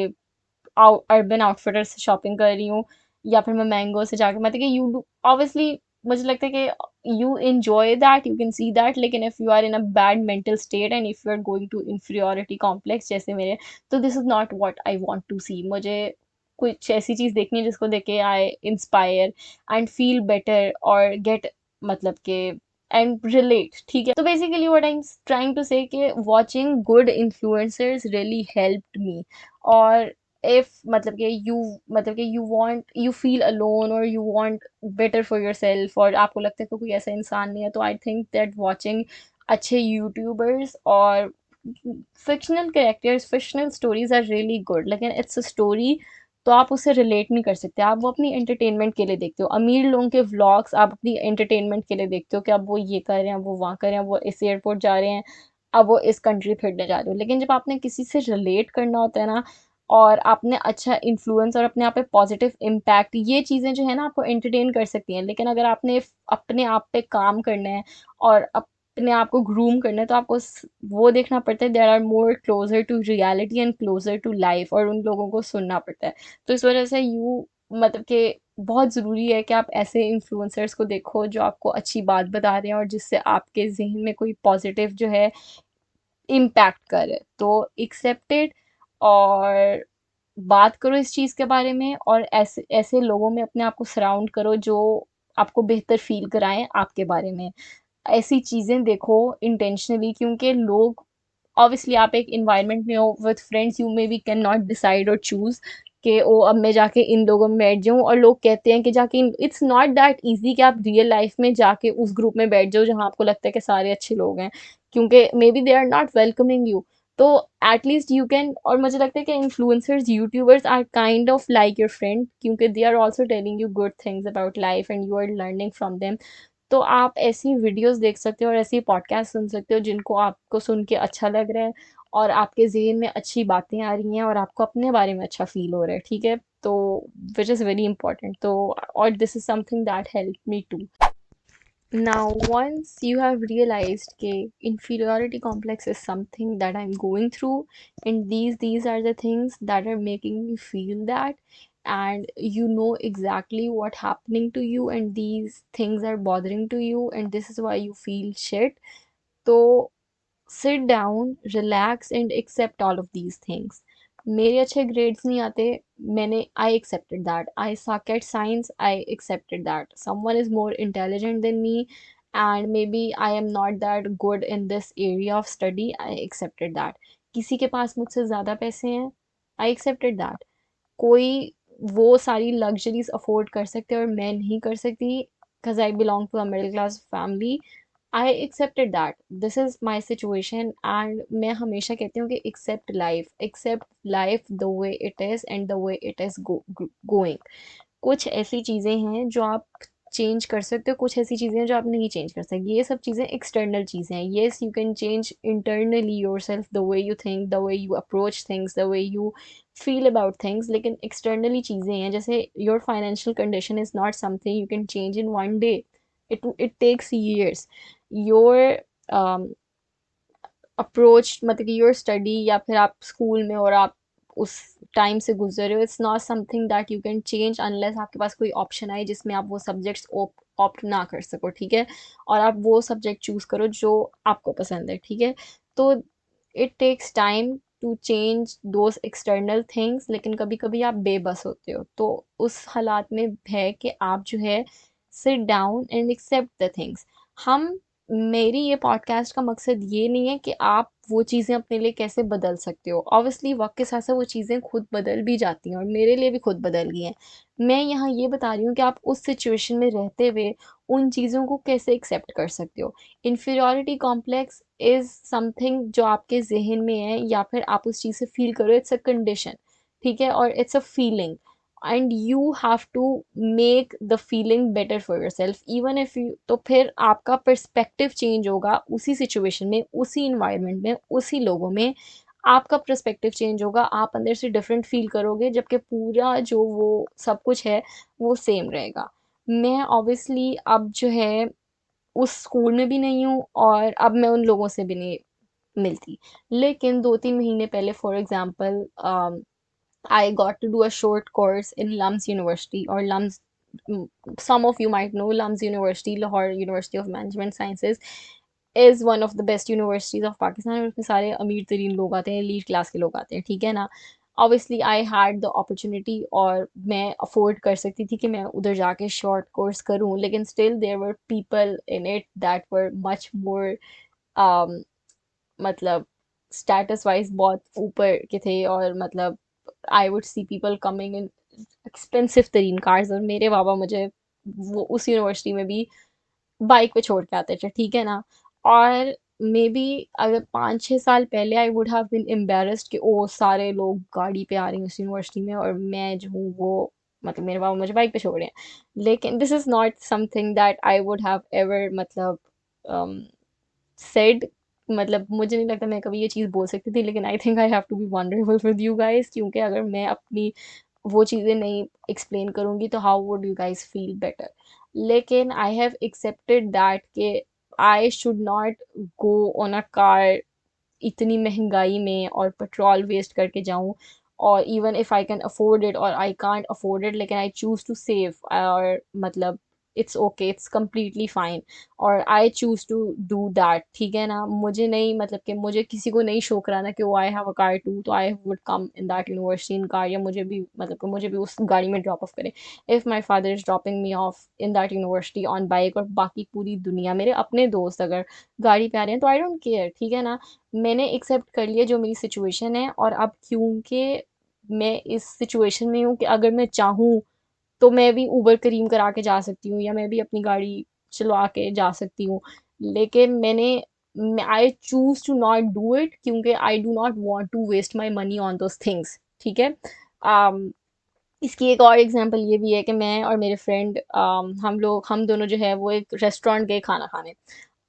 अर्बन आउटफिटर से शॉपिंग कर रही हूँ, या फिर मैं मैंगो से जाके, मतलब कि यू डू ऑब्वियसली, मुझे लगता है कि you enjoy that, you can see that, लेकिन if you are in a bad mental state and if you are going to inferiority complex जैसे मेरे, तो this is not what I want to see. मुझे कुछ ऐसी चीज़ देखनी है जिसको देख के I inspire and feel better और गेट मतलब के एंड रिलेट, ठीक है। तो basically what I am trying to say कि watching good influencers really helped me. और if मतलब कि you want you feel alone or you want better for yourself और आपको लगता है कि कोई ऐसा इंसान नहीं है, तो I think that watching अच्छे यूट्यूबर्स और fictional characters fictional stories are really good, लेकिन इट्स अ स्टोरी, तो आप उससे रिलेट नहीं कर सकते। आप वो अपनी एंटरटेनमेंट के लिए देखते हो। अमीर लोगों के व्लॉग्स आप अपनी एंटरटेनमेंट के लिए देखते हो कि अब वो ये कर रहे हैं, वो वहाँ कर रहे हैं, वो इस एयरपोर्ट जा रहे हैं, अब वो इस कंट्री फिरने जा रहे हो। लेकिन जब आपने किसी से रिलेट करना होता है ना, और आपने अच्छा इन्फ्लुएंस और अपने आप पे पॉजिटिव इम्पैक्ट, ये चीज़ें जो है ना आपको एंटरटेन कर सकती हैं। लेकिन अगर आपने अपने आप पे काम करना है और अपने आप को ग्रूम करना है, तो आपको वो देखना पड़ता है, there are more closer to reality and closer to life, और उन लोगों को सुनना पड़ता है। तो इस वजह से मतलब कि बहुत ज़रूरी है कि आप ऐसे इन्फ्लुएंसर्स को देखो जो आपको अच्छी बात बता रहे हैं और जिससे आपके जहन में कोई पॉजिटिव जो है इम्पैक्ट करे। तो एक्सेप्टेड, और बात करो इस चीज़ के बारे में, और ऐसे ऐसे लोगों में अपने आप को सराउंड करो जो आपको बेहतर फील कराएं आपके बारे में। ऐसी चीज़ें देखो इंटेंशनली, क्योंकि लोग ऑब्वियसली, आप एक इन्वायरमेंट में हो with friends, you may be can not decide और चूज कि ओ अब मैं जाके इन लोगों में बैठ जाऊं, और लोग कहते हैं कि जाके इट्स नॉट दैट इजी कि आप रियल लाइफ में जाके उस ग्रुप में बैठ जाओ जहां आपको लगता है कि सारे अच्छे लोग हैं, क्योंकि maybe they are not welcoming you. तो एटलीस्ट यू कैन, और मुझे लगता है कि influencers YouTubers are kind of like your friend, क्योंकि they are also telling you good things about life and you are learning from them. तो आप ऐसी वीडियोस देख सकते हो और ऐसी पॉडकास्ट सुन सकते हो जिनको आपको सुन के अच्छा लग रहा है, और आपके ज़हन में अच्छी बातें आ रही हैं, और आपको अपने बारे में अच्छा फ़ील हो रहा है, ठीक है? तो विच इज़ वेरी इंपॉर्टेंट। तो और this is something that help me too. Now, once you have realized that inferiority complex is something that I'm going through, and these are the things that are making me feel that, and you know exactly what happening to you, and these things are bothering to you, and this is why you feel shit. So sit down, relax and accept all of these things. मेरे अच्छे grades नहीं आते, मैंने आई accepted that. I suck at science, I accepted that. Someone is more intelligent than me and maybe I am not that good in this area of study, I accepted that. किसी के पास मुझसे ज़्यादा पैसे हैं, I accepted that. कोई वो सारी luxuries afford कर सकते हैं और मैं नहीं कर सकती, because I belong to a middle class family. I accepted that this is my situation, and मैं हमेशा कहती हूँ कि accept life the way it is and the way it is going. कुछ ऐसी चीज़ें हैं जो आप चेंज कर सकते हो, कुछ ऐसी चीज़ें हैं जो आप नहीं चेंज कर सकते। ये सब चीज़ें एक्सटर्नल चीज़ें हैं। Yes, you can change internally your self, the way you think, the way you approach things, the way you feel about things, लेकिन एक्सटर्नली चीज़ें हैं, जैसे your financial condition is not something you can change in one day. It takes years. Your approach मतलब कि your study, या फिर आप school में और आप उस टाइम से गुजर रहे हो, it's not something that you can change unless आपके पास कोई ऑप्शन आए जिसमें आप वो सब्जेक्ट्स ऑप्ट ना कर सको, ठीक है? और आप वो सब्जेक्ट चूज करो जो आपको पसंद है, ठीक है? तो it takes time to change those external things, लेकिन कभी कभी आप बेबस होते हो, तो उस हालात में है कि आप जो है sit down and accept the things. हम मेरी ये पॉडकास्ट का मकसद ये नहीं है कि आप वो चीज़ें अपने लिए कैसे बदल सकते हो। ऑब्वियसली वक्त के साथ साथ वो चीज़ें खुद बदल भी जाती हैं, और मेरे लिए भी खुद बदल गई हैं। मैं यहाँ ये बता रही हूँ कि आप उस सिचुएशन में रहते हुए उन चीज़ों को कैसे एक्सेप्ट कर सकते हो। इन्फीरियॉरिटी कॉम्प्लेक्स इज़ समथिंग जो आपके जहन में है, या फिर आप उस चीज़ से फील करो, इट्स अ कंडीशन, ठीक है? और it's a feeling, and you have to make the feeling better for your self, even if you, तो फिर आपका पर्सपेक्टिव चेंज होगा उसी सिचुएशन में, उसी इन्वायरमेंट में, उसी लोगों में। आपका पर्सपेक्टिव चेंज होगा, आप अंदर से डिफरेंट फील करोगे, जबकि पूरा जो वो सब कुछ है वो सेम रहेगा। मैं ऑब्वियसली अब जो है उस स्कूल में भी नहीं हूँ, और अब मैं उन लोगों से भी नहीं मिलती। लेकिन 2-3 महीने पहले for example I got to do a short course in Lum's University, or Lum's. Some of you might know Lum's University, Lahore University of Management Sciences, is one of the best universities of Pakistan. और उसमें सारे अमीर तरीन लोग आते हैं, elite class के लोग आते हैं, ठीक है ना? Obviously I had the opportunity, और मैं अफोर्ड कर सकती थी कि मैं उधर जाके शॉर्ट कोर्स करूं, लेकिन still there were people in it that were much more, मतलब स्टेटस वाइज बहुत ऊपर के थे, और मतलब I would see people coming in expensive तरीन कार्स, और मेरे बाबा मुझे वो उस यूनिवर्सिटी में भी बाइक पे छोड़ के आते थे, ठीक है ना। और मे बी अगर 5-6 साल पहले I would have been embarrassed कि ओ सारे लोग गाड़ी पे आ रहे हैं इस यूनिवर्सिटी में, और मैं जो हूँ वो, मतलब मेरे बाबा मुझे बाइक पे छोड़ रहे हैं। लेकिन this is not something that I would have ever, मतलब सेड, मतलब मुझे नहीं लगता मैं कभी ये चीज़ बोल सकती थी, लेकिन I think I have to be vulnerable with you guys, क्योंकि अगर मैं अपनी वो चीज़ें नहीं एक्सप्लेन करूँगी तो how would you guys feel better. लेकिन आई हैव एक्सेप्टेड दैट कि I should not go on a car इतनी महंगाई में और पेट्रोल वेस्ट करके जाऊं, और even if I can afford it और आई कांट अफोर्ड इट, लेकिन आई चूज टू सेव, और मतलब it's okay, it's completely fine, और I choose to do that, ठीक है ना। मुझे नहीं, मतलब कि मुझे किसी को नहीं शो कराना कि oh I have a car too, तो I would come in that university in car, या मुझे भी, मतलब कि मुझे भी उस गाड़ी में ड्रॉप ऑफ करे। If my father is dropping me of in that university on bike, और बाकी पूरी दुनिया मेरे अपने दोस्त अगर गाड़ी पे आ रहे हैं, तो आई डोंट केयर, ठीक है ना। मैंने एक्सेप्ट कर लिया जो मेरी सिचुएशन है, और अब क्योंकि मैं इस सिचुएशन में हूँ कि अगर मैं चाहूँ तो मैं भी उबर करीम करा के जा सकती हूँ, या मैं भी अपनी गाड़ी चलवा के जा सकती हूँ। लेकिन I choose to not do it, क्योंकि I do not want to waste my money on those things, ठीक है। इसकी एक और एग्जांपल ये भी है कि मैं और मेरे फ्रेंड, हम दोनों जो है वो एक रेस्टोरेंट गए खाना खाने,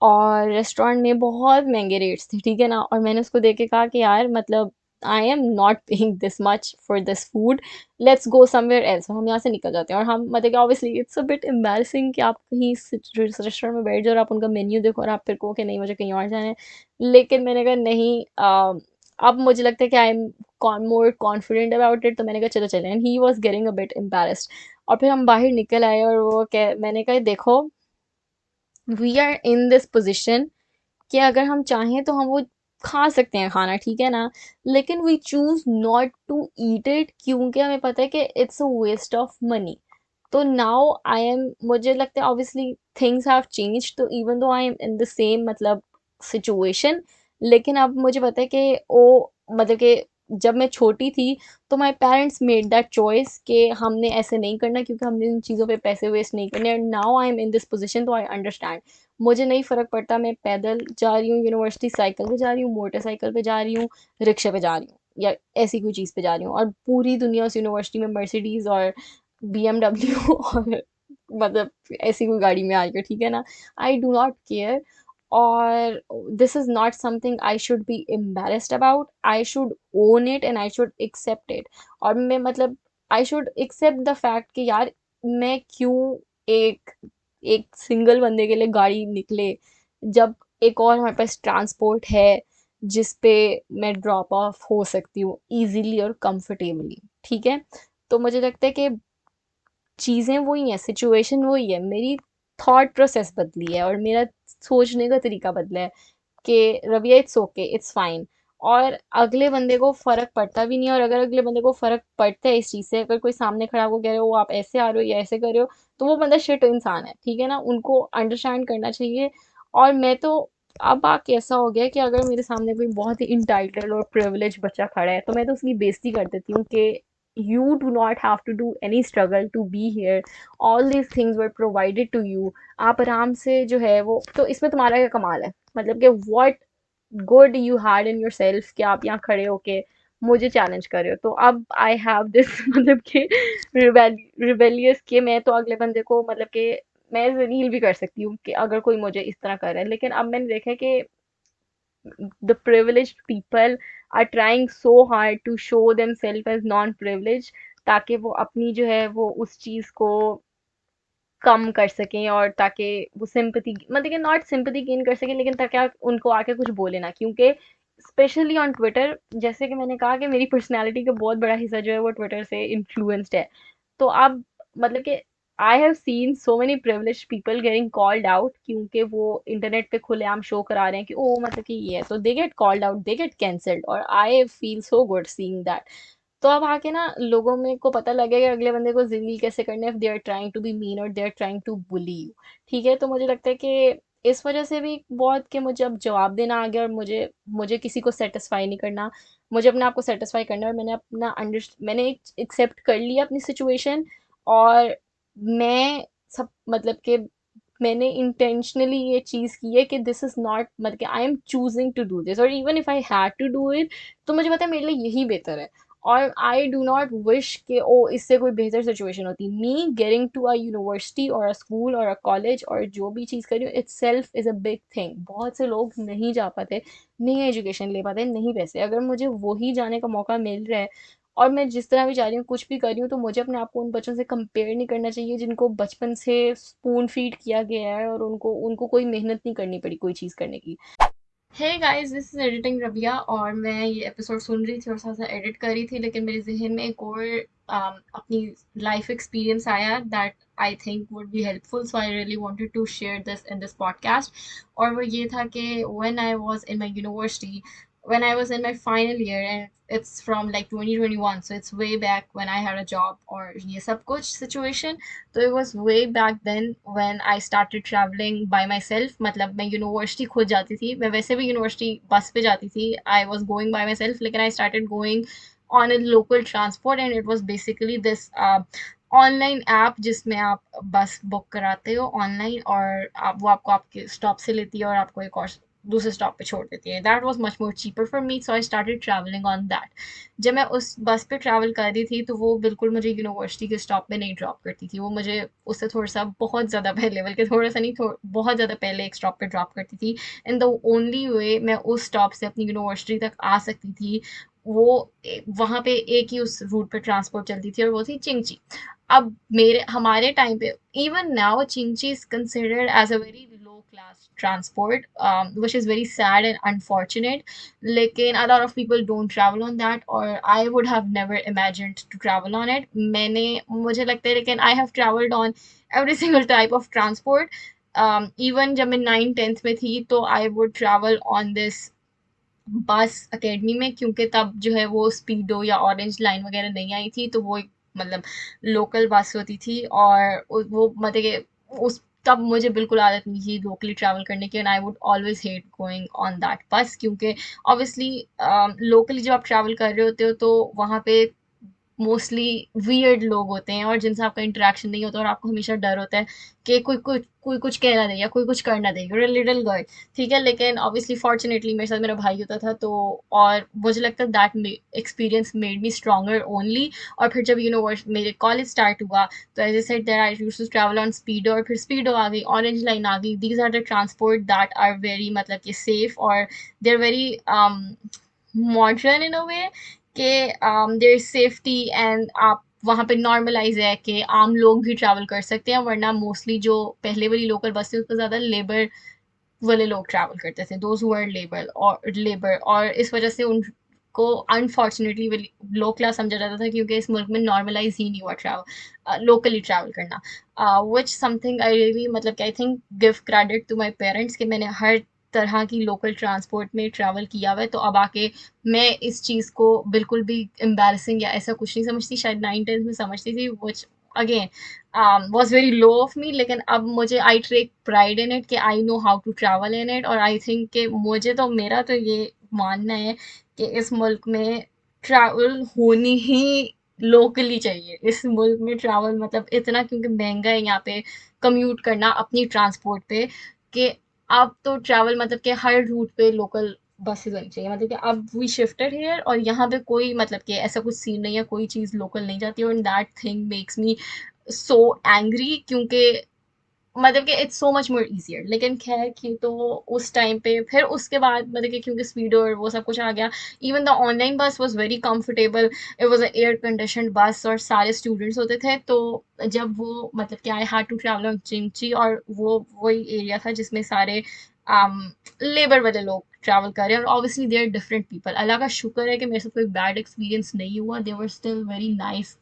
और रेस्टोरेंट में बहुत महंगे रेट्स थे, ठीक है ना। और मैंने उसको देख के कहा कि यार, मतलब I am not paying this much for this food, let's go somewhere else, हम यहाँ से निकल जाते हैं। और हम, मतलब कि obviously it's a bit embarrassing कि आप कहीं रेस्टोरेंट में बैठ जाओ और आप उनका मेन्यू देखो और आप फिर कहो कि नहीं मुझे कहीं और जाना है। लेकिन मैंने कहा नहीं, अब मुझे लगता है कि I am more confident about it, तो मैंने कहा चलो चलें, and he was getting a bit embarrassed. और फिर हम बाहर निकल आए, और वो कह मैंने कहा देखो, we are in this position कि अगर हम चाहें तो हम वो खा सकते हैं खाना, ठीक है ना। लेकिन we choose not to eat it, क्योंकि हमें पता है कि it's a waste of money. तो नाउ आई एम, मुझे लगता है ऑब्वियसली थिंग्स हैव चेंज, तो even though I am in the same, मतलब सिचुएशन, लेकिन अब मुझे पता है कि ओ, मतलब कि जब मैं छोटी थी तो my parents made that choice कि हमने ऐसे नहीं करना, क्योंकि हमने इन चीज़ों पे पैसे वेस्ट नहीं करने, and now I am in this position, तो आई अंडरस्टैंड। मुझे नहीं फ़र्क पड़ता मैं पैदल जा रही हूँ यूनिवर्सिटी, साइकिल पे जा रही हूँ, मोटरसाइकिल पे जा रही हूँ, रिक्शे पे जा रही हूँ, या ऐसी कोई चीज़ पे जा रही हूँ, और पूरी दुनिया उस यूनिवर्सिटी में मर्सिडीज़ और BMW और मतलब ऐसी कोई गाड़ी में आ रही है, ठीक है ना। आई डू नॉट केयर, और this is not something I should be embarrassed about, I should own it and I should accept it. और मैं, मतलब I should accept the fact कि यार, मैं क्यों एक एक सिंगल बंदे के लिए गाड़ी निकले, जब एक और हमारे पास ट्रांसपोर्ट है जिस पे मैं ड्रॉप ऑफ हो सकती हूँ इजीली और कंफर्टेबली, ठीक है। तो मुझे लगता है कि चीज़ें वही हैं, सिचुएशन वही है, मेरी थॉट प्रोसेस बदली है और मेरा सोचने का तरीका बदला है कि रविया इट्स ओके, इट्स फाइन। और अगले बंदे को फ़र्क पड़ता भी नहीं है, और अगर अगले बंदे को फ़र्क पड़ता है इस चीज़ से, अगर कोई सामने खड़ा हो कह रहे हो आप ऐसे आ रहे हो या ऐसे कर रहे हो, तो वो बंदा शिट इंसान है, ठीक है ना, उनको अंडरस्टैंड करना चाहिए। और मैं तो, अब आके ऐसा हो गया कि अगर मेरे सामने कोई बहुत ही इंटाइटल और प्रिविलेज बच्चा खड़ा है, तो मैं तो उसकी बेइज्जती कर देती हूँ कि you do not have to do any struggle to be here, all these things were provided to you, आप आराम से जो है वो, तो इसमें तुम्हारा क्या कमाल है, मतलब कि what good you had in yourself कि आप यहाँ खड़े होके मुझे चैलेंज कर रहे हो। तो अब आई हैव दिस मतलब कि रिबेलियस कि मैं तो अगले बंदे को, मतलब कि मैं जलील भी कर सकती हूँ कि अगर कोई मुझे इस तरह कर रहा है। लेकिन अब मैंने देखा है कि the privileged people are trying so hard to show themselves as non privileged, ताकि वो अपनी जो है वो उस चीज़ को कम कर सकें, और ताकि वो सिंपैथी, मतलब कि नॉट सिंपैथी गेन कर सकें, लेकिन ताकि उनको आके कुछ बोले ना, क्योंकि स्पेशली ऑन ट्विटर, जैसे कि मैंने कहा कि मेरी पर्सनैलिटी का बहुत बड़ा हिस्सा जो है वो ट्विटर से इन्फ्लुएंस्ड है। तो अब, मतलब कि I have seen so many privileged people getting called out, क्योंकि वो इंटरनेट पे खुलेआम शो करा रहे हैं कि ओ, मतलब कि ये है, तो they get called out, they get cancelled, और I feel so good seeing that. तो अब आके ना लोगों में को पता लगेगा कि अगले बंदे को जिली कैसे करना है, if they are trying to be mean और they are trying to bully you. ठीक है, तो मुझे लगता है कि इस वजह से भी बहुत कि मुझे अब जवाब देना आ गया, और मुझे मुझे किसी को सेटिस्फाई नहीं करना, मुझे अपने आप को सेटिस्फाई करना है। और मैंने अपना मैंने एक्सेप्ट कर लिया अपनी सिचुएशन। और मैं सब मतलब कि मैंने इंटेंशनली ये चीज़ की है कि दिस इज़ नॉट, मतलब कि I am choosing to do this, और even if I had to do it, तो मुझे पता है मेरे लिए यही बेहतर है। और आई डू नॉट विश कि ओ इससे कोई बेहतर सिचुएशन होती। Me getting to a university और अ स्कूल और अ कॉलेज और जो भी चीज़ कर रही हूँ, it self is a big thing. बहुत से लोग नहीं जा पाते, नहीं एजुकेशन ले पाते, नहीं पैसे। अगर मुझे वही जाने का मौका मिल रहा है, और मैं जिस तरह भी जा रही हूँ, कुछ भी कर रही हूँ, तो मुझे अपने आप को उन बच्चों से कंपेयर नहीं करना चाहिए जिनको बचपन से स्पून फीड किया गया है, और उनको उनको कोई मेहनत नहीं करनी पड़ी कोई चीज़ करने की। Hey guys, this is editing Rabia, और मैं ये एपिसोड सुन रही थी और साथ साथ एडिट कर रही थी, लेकिन मेरे जहन में एक और अपनी लाइफ एक्सपीरियंस आया that I think would be helpful, so I really wanted to share this in this podcast. और वो ये था कि when I was in my university, when I was in my final year, and it's from like 2021, so it's way back when I had a job or ये सब कुछ situation. तो it was way back then when I started traveling by myself. मतलब मैं university खुद जाती थी, मैं वैसे भी यूनिवर्सिटी बस पे जाती थी, I was going by myself, लेकिन I started going on a local transport, and it was basically this online app जिसमें आप बस बुक कराते हो ऑनलाइन, और आप वो आपको आपके स्टॉप से लेती है और आपको एक और दूसरे स्टॉप पे छोड़ देती है। That was much more cheaper for me, so I started travelling on that. जब मैं उस बस पे ट्रैवल कर रही थी, तो वो बिल्कुल मुझे यूनिवर्सिटी के स्टॉप पे नहीं ड्रॉप करती थी, वो मुझे उससे थोड़ा सा बहुत ज़्यादा पहले, बल्कि थोड़ा सा नहीं, बहुत ज़्यादा पहले एक स्टॉप पे ड्रॉप करती थी। एंड द ओनली वे मैं उस स्टॉप से अपनी यूनिवर्सिटी तक आ सकती थी, वो वहाँ पे एक ही उस रूट पे ट्रांसपोर्ट चलती थी, और वो थी चिंगची। अब मेरे हमारे टाइम पे, even now, chingchi is considered as a very low class transport, which is very sad and unfortunate. लेकिन a lot of people don't travel on that, or I would have never imagined to travel on it. मैंने मुझे लगता है, लेकिन I have traveled on every single type of transport. Even जब मैं 9th 10th में थी, तो I would travel on this बस अकेडमी में, क्योंकि तब जो है वो स्पीडो या ऑरेंज लाइन वगैरह नहीं आई थी, तो वो एक मतलब लोकल बस होती थी। और वो मतलब कि उस तब मुझे बिल्कुल आदत नहीं थी लोकली ट्रैवल करने की, and I would always hate going on that बस, क्योंकि ऑब्वियसली लोकली जब आप ट्रैवल कर रहे होते हो, तो वहाँ पे मोस्टली वियर्ड लोग होते हैं, और जिनसे आपका इंटरेक्शन नहीं होता, और आपको हमेशा डर होता है कि कोई कुछ कह ना दे या कोई कुछ कर ना दे, यूर लिटिल गर्ल। ठीक है, लेकिन ऑब्वियसली फॉर्चुनेटली मेरे साथ मेरा भाई होता था, तो और मुझे लगता है that experience made me stronger only. और फिर जब यूनिवर्स मेरे कॉलेज स्टार्ट हुआ, तो as I said that I used to travel on Speedo, और फिर स्पीडो आ गई, ऑरेंज लाइन आ गई। These are the transport that are very मतलब कि सेफ, और they are very modern in a way, कि देयर इज सेफ्टी, एंड आप वहाँ पे नॉर्मलाइज है कि आम लोग भी ट्रैवल कर सकते हैं, वरना मोस्टली जो पहले वाली लोकल बस थी, उस पर ज़्यादा लेबर वाले लोग ट्रैवल करते थे, दोज हु आर लेबर, और इस वजह से उनको अनफॉर्चुनेटली लो क्लास समझा जाता था, क्योंकि इस मुल्क में नॉर्मलाइज ही नहीं हुआ ट्रैवल, लोकली ट्रैवल करना। विच समथिंग आई रियली मतलब कि I think give credit to my parents, कि मैंने हर तरह की लोकल ट्रांसपोर्ट में ट्रैवल किया हुआ है। तो अब आके मैं इस चीज़ को बिल्कुल भी एम्बैरसिंग या ऐसा कुछ नहीं समझती, शायद 9th 10th में समझती थी, which again was very low of me, लेकिन अब मुझे I take pride in it कि I know how to travel in it. और आई थिंक कि मुझे तो मेरा तो ये मानना है कि इस मुल्क में ट्रैवल होनी ही लोकली चाहिए। इस मुल्क में ट्रैवल मतलब इतना क्योंकि महंगा है यहाँ पे कम्यूट करना अपनी ट्रांसपोर्ट पे, कि अब तो ट्रैवल मतलब कि हर रूट पे लोकल बसेज होनी चाहिए। मतलब कि अब वी शिफ्टेड हियर, और यहाँ पे कोई मतलब कि ऐसा कुछ सीन नहीं है, कोई चीज़ लोकल नहीं जाती, और that thing makes me so angry, क्योंकि मतलब कि it's so much more easier. लेकिन खैर कि तो उस टाइम पे फिर उसके बाद मतलब कि क्योंकि स्पीड और वो सब कुछ आ गया, इवन द ऑनलाइन बस was very comfortable, it was a air conditioned बस, और सारे स्टूडेंट्स होते थे। तो जब वो मतलब कि I had to travel on चिंची, और वो वही एरिया था जिसमें सारे लेबर वाले लोग ट्रैवल कर रहे हैं, और obviously they are different people. Allah का शुक्र है कि मेरे साथ कोई बैड एक्सपीरियंस नहीं हुआ, they were still very nice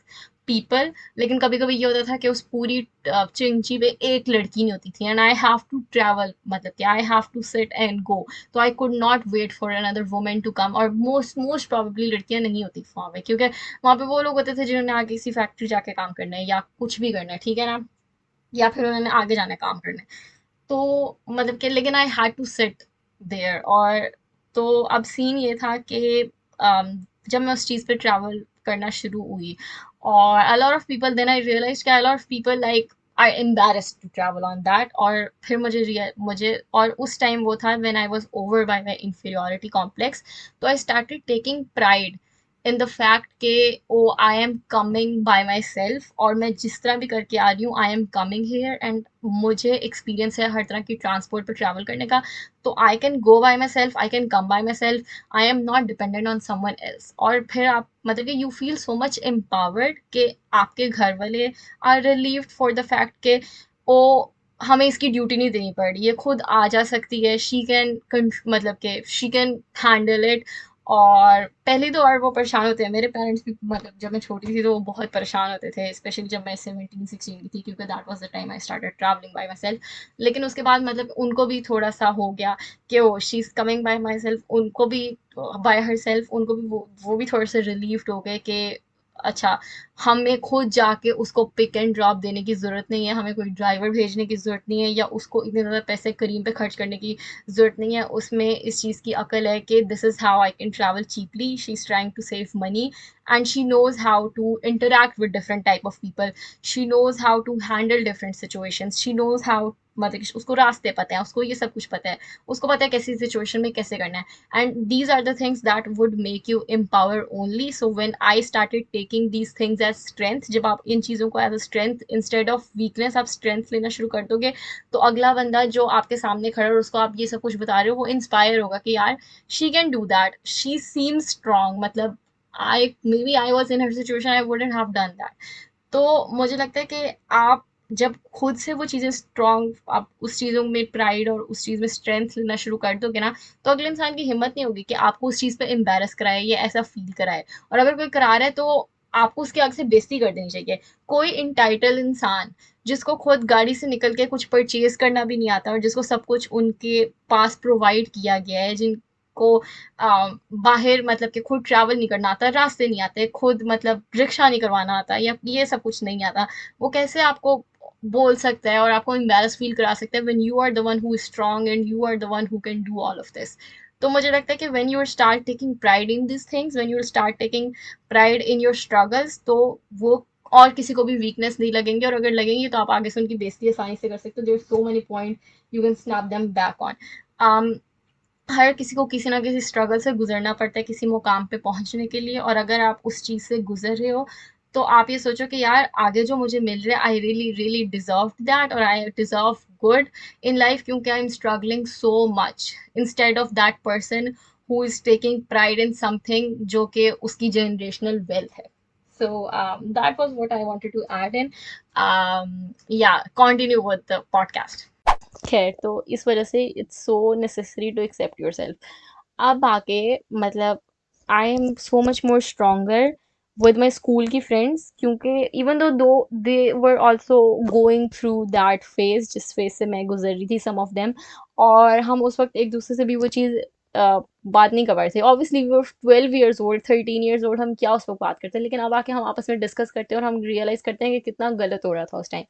people, लेकिन कभी कभी ये होता था कि उस पूरी चिंची पे एक लड़की नहीं होती थी, and I have to travel, मतलब कि I have to sit and go. तो I could not wait for another women to come, और मोस्ट मोस्ट प्रोबेबली लड़कियां नहीं होती वहाँ पे, क्योंकि वहाँ पे वो लोग होते थे जिन्होंने आगे किसी फैक्ट्री जाके काम करना है या कुछ भी करना है, ठीक है ना, या फिर उन्होंने आगे जाना है काम करने। तो मतलब कि लेकिन I had to sit there. और तो अब सीन ये था कि जब मैं उस चीज़ पे ट्रैवल करना शुरू हुई, और a lot of people, then I realize कि a lot of people like are embarrassed to travel on that. और फिर मुझे और उस टाइम वो था when I was over by my inferiority complex. तो I started taking pride in the fact के oh I am coming by my self, और मैं जिस तरह भी करके आ रही हूँ I am coming here, and मुझे एक्सपीरियंस है हर तरह की ट्रांसपोर्ट पर ट्रैवल करने का। तो I can go by my self, I can come by my self, I am not dependent on someone else. और फिर आप मतलब कि you feel so much empowered कि आपके घर वाले are relieved for the fact के ओ हमें इसकी ड्यूटी नहीं देनी पड़ रही, ये खुद आ जा सकती है, शी कैन, मतलब कि शी कैन हैंडल इट। और पहले तो और वो परेशान होते हैं, मेरे पेरेंट्स भी, मतलब जब मैं छोटी थी तो वो बहुत परेशान होते थे, स्पेशली जब मैं 17-16 की थी, क्योंकि that was the time I started travelling by my self. लेकिन उसके बाद मतलब उनको भी थोड़ा सा हो गया कि oh she is coming by my self, उनको भी बाय हर सेल्फ, उनको भी वो भी थोड़े से रिलीव्ड हो गए कि अच्छा, हमें खुद जाके उसको पिक एंड ड्रॉप देने की ज़रूरत नहीं है, हमें कोई ड्राइवर भेजने की ज़रूरत नहीं है, या उसको इतने ज़्यादा पैसे करीम पे खर्च करने की ज़रूरत नहीं है। उसमें इस चीज़ की अकल है कि this is how I can travel cheaply, she is trying to save money, and she knows how to interact with different type of people, she knows how to handle different situations, she knows how, मतलब कि उसको रास्ते पता है, उसको ये सब कुछ पता है, उसको पता है कैसी सिचुएशन में कैसे करना है। And these are the things that would make you empower only. So when I started taking these things as strength, जब आप इन चीज़ों को as a strength instead of weakness आप strength लेना शुरू कर दोगे, तो अगला बंदा जो आपके सामने खड़ा है और उसको आप ये सब कुछ बता रहे हो, वो इंस्पायर होगा कि यार she can do that, she seems strong, मतलब I was in her situation, I wouldn't have done that। तो मुझे लगता है कि आप जब खुद से वो चीज़ें स्ट्रॉन्ग, आप उस चीज़ों में प्राइड और उस चीज़ में स्ट्रेंथ लेना शुरू कर दोगे ना, तो अगले इंसान की हिम्मत नहीं होगी कि आपको उस चीज़ पे एम्बैरस कराए या ऐसा फील कराए। और अगर कोई करा रहा है तो आपको उसके आगे से बेइज्जती कर देनी चाहिए। कोई इंटाइटल इंसान जिसको खुद गाड़ी से निकल के कुछ परचेज करना भी नहीं आता, और जिसको सब कुछ उनके पास प्रोवाइड किया गया है, जिनको बाहर मतलब कि खुद ट्रैवल नहीं करना आता, रास्ते नहीं आते, खुद मतलब रिक्शा नहीं करवाना आता, या ये सब कुछ नहीं आता, वो कैसे आपको बोल सकता है और आपको एम्बैरस फील करा सकता है when you are the one who is strong and you are the one who can do all of this. तो मुझे लगता है कि when you start taking pride in this things, when you start taking pride in your struggles, तो वो और किसी को भी वीकनेस नहीं लगेंगे, और अगर लगेंगे तो आप आगे से उनकी बेइज्जती आसानी से कर सकते हो। There so many point you can snap them back on. हर किसी को किसी ना किसी स्ट्रगल से गुजरना पड़ता है किसी मुकाम पे पहुंचने के लिए, और अगर आप उस चीज़ से गुजर रहे हो, तो आप ये सोचो कि यार आगे जो मुझे मिल रहा है, I really really deserve that, और I deserve good in life, क्योंकि I am struggling so much, instead of that person who is taking pride in something जो कि उसकी जनरेशनल वेल्थ है। So that was what I wanted to add in. Yeah, continue with the podcast. खैर, तो इस वजह से it's so necessary to accept yourself. अब आके मतलब I am so much more stronger with my school की फ्रेंड्स, क्योंकि even though they were also going through that phase जिस फेज से मैं गुजर रही थी, सम ऑफ देम, और हम उस वक्त एक दूसरे से भी वो चीज़ बात नहीं कर पा रहे थे। Obviously we were 12 years old, 13 years old, हम क्या उस वक्त बात करते हैं, लेकिन अब आके हम आपस में डिस्कस करते हैं और हम रियलाइज़ करते हैं कि कितना गलत हो रहा था उस टाइम।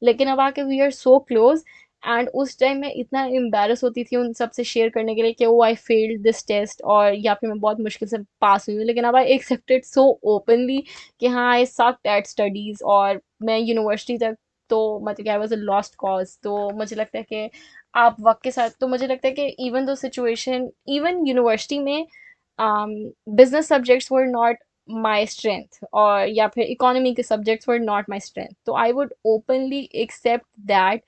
लेकिन अब आके we are so close, and उस टाइम मैं इतना एम्बैरस होती थी उन सबसे शेयर करने के लिए कि oh I failed this test, और या फिर मैं बहुत मुश्किल से पास हुई हूँ, लेकिन अब आई एक्सेप्टेड सो ओपनली कि हाँ आई सक्ड एट स्टडीज़, और मैं यूनिवर्सिटी तक तो मतलब कि I was a lost cause. तो मुझे लगता है कि आप वक्त के साथ, तो मुझे लगता है कि even though situation, even university में business subjects were not my strength, और या फिर इकोनॉमी के subjects were not my strength, तो I would openly accept that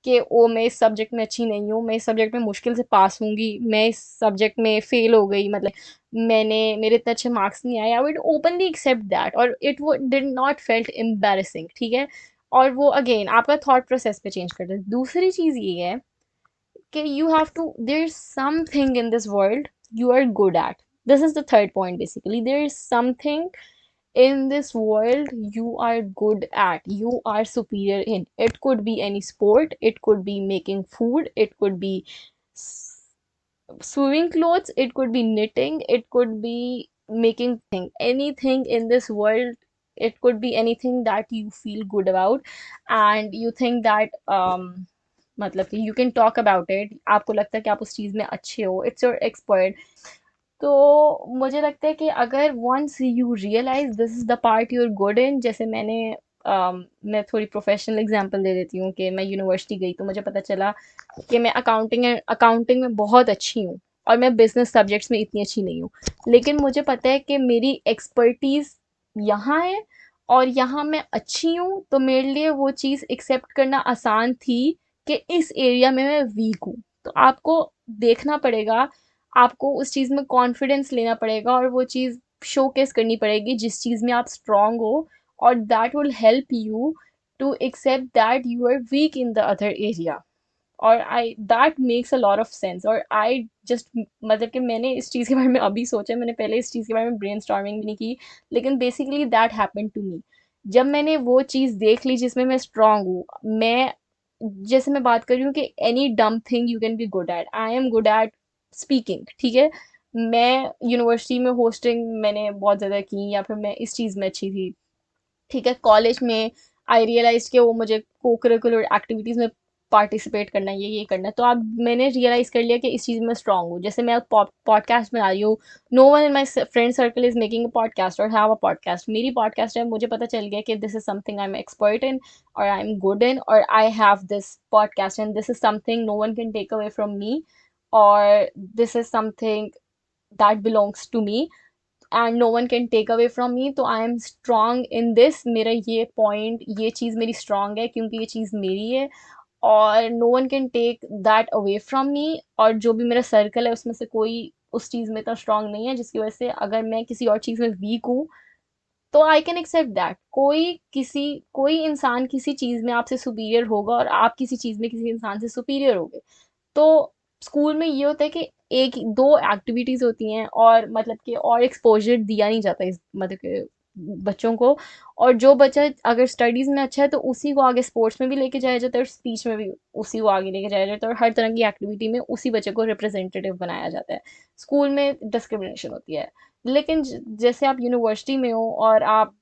कि ओ मैं इस सब्जेक्ट में अच्छी नहीं हूँ, मैं इस सब्जेक्ट में मुश्किल से पास होंगी, मैं इस सब्जेक्ट में फेल हो गई, मतलब मैंने मेरे इतने अच्छे मार्क्स नहीं आए, I would openly accept that, और इट वो डिड नॉट फेल्ट एम्बैरेसिंग, ठीक है। और वो अगेन आपका थॉट प्रोसेस पे चेंज करता है। दूसरी चीज़ ये है कि you have to, there's something in this world you are good at. This is the third point basically, there is something in this world you are good at, you are superior in. It could be any sport, it could be making food, it could be sewing clothes, it could be knitting, it could be making anything in this world. It could be anything that you feel good about and you think that मतलब कि you can talk about it, आपको लगता है कि आप उस चीज़ में अच्छे हो, it's your expert. तो मुझे लगता है कि अगर once you realise this is the part you are good in, जैसे मैं थोड़ी प्रोफेशनल एग्जांपल दे देती हूँ कि मैं यूनिवर्सिटी गई तो मुझे पता चला कि मैं अकाउंटिंग में बहुत अच्छी हूँ और मैं बिजनेस सब्जेक्ट्स में इतनी अच्छी नहीं हूँ, लेकिन मुझे पता है कि मेरी एक्सपर्टीज यहाँ है और यहाँ मैं अच्छी हूँ, तो मेरे लिए वो चीज़ एक्सेप्ट करना आसान थी कि इस एरिया में मैं वीक हूँ। तो आपको देखना पड़ेगा, आपको उस चीज़ में कॉन्फिडेंस लेना पड़ेगा और वो चीज़ शोकेस करनी पड़ेगी जिस चीज़ में आप स्ट्रांग हो, और that will help you to accept that you are weak in the other area. और I that makes a lot of sense. और आई जस्ट मतलब कि मैंने इस चीज़ के बारे में अभी सोचा, मैंने पहले इस चीज़ के बारे में ब्रेन स्टॉर्मिंग भी नहीं की, लेकिन basically that happen to me. जब मैंने वो चीज़ देख ली जिसमें मैं स्ट्रांग हूँ, मैं जैसे मैं बात कर रही हूँ कि एनी डम thing you can be good at, I am good at speaking, ठीक है। मैं यूनिवर्सिटी में होस्टिंग मैंने बहुत ज़्यादा की, या फिर मैं इस चीज़ में अच्छी थी, ठीक है। कॉलेज में आई रियलाइज कि वो मुझे को करिकुलर एक्टिविटीज़ में पार्टिसिपेट करना है, ये करना है, तो अब मैंने रियलाइज़ कर लिया कि इस चीज़ में स्ट्रांग हूँ। जैसे मैं पॉडकास्ट बना रही हूँ, no one in my friend circle is making a podcast और हैव अ पॉडकास्ट, मेरी पॉडकास्ट है, मुझे पता चल गया कि this is something I am expert in और आई एम गुड इन, और I have this podcast and this is something no one can take away from me, और this is something that belongs to me and no one can take away from मी। तो I am strong in this, मेरा ये point, ये चीज़ मेरी strong है क्योंकि ये चीज़ मेरी है और no one can take that away from me. और जो भी मेरा सर्कल है उसमें से कोई उस चीज़ में इतना स्ट्रांग नहीं है, जिसकी वजह से अगर मैं किसी और चीज़ में वीक हूँ तो आई कैन एक्सेप्ट दैट। कोई इंसान किसी चीज़ में आपसे सुपीरियर होगा और आप किसी चीज़ में किसी इंसान से सुपीरियर होगे। तो स्कूल में ये होता है कि एक दो एक्टिविटीज होती हैं और मतलब कि और एक्सपोजर दिया नहीं जाता इस मतलब के बच्चों को। और जो बच्चा अगर स्टडीज में अच्छा है तो उसी को आगे स्पोर्ट्स में भी लेके जाया जाता है और स्पीच में भी उसी को आगे लेके जाया जाता है, और हर तरह की एक्टिविटी में उसी बच्चे को रिप्रेजेंटेटिव बनाया जाता है। स्कूल में डिस्क्रिमिनेशन होती है, लेकिन जैसे आप यूनिवर्सिटी में हो और आप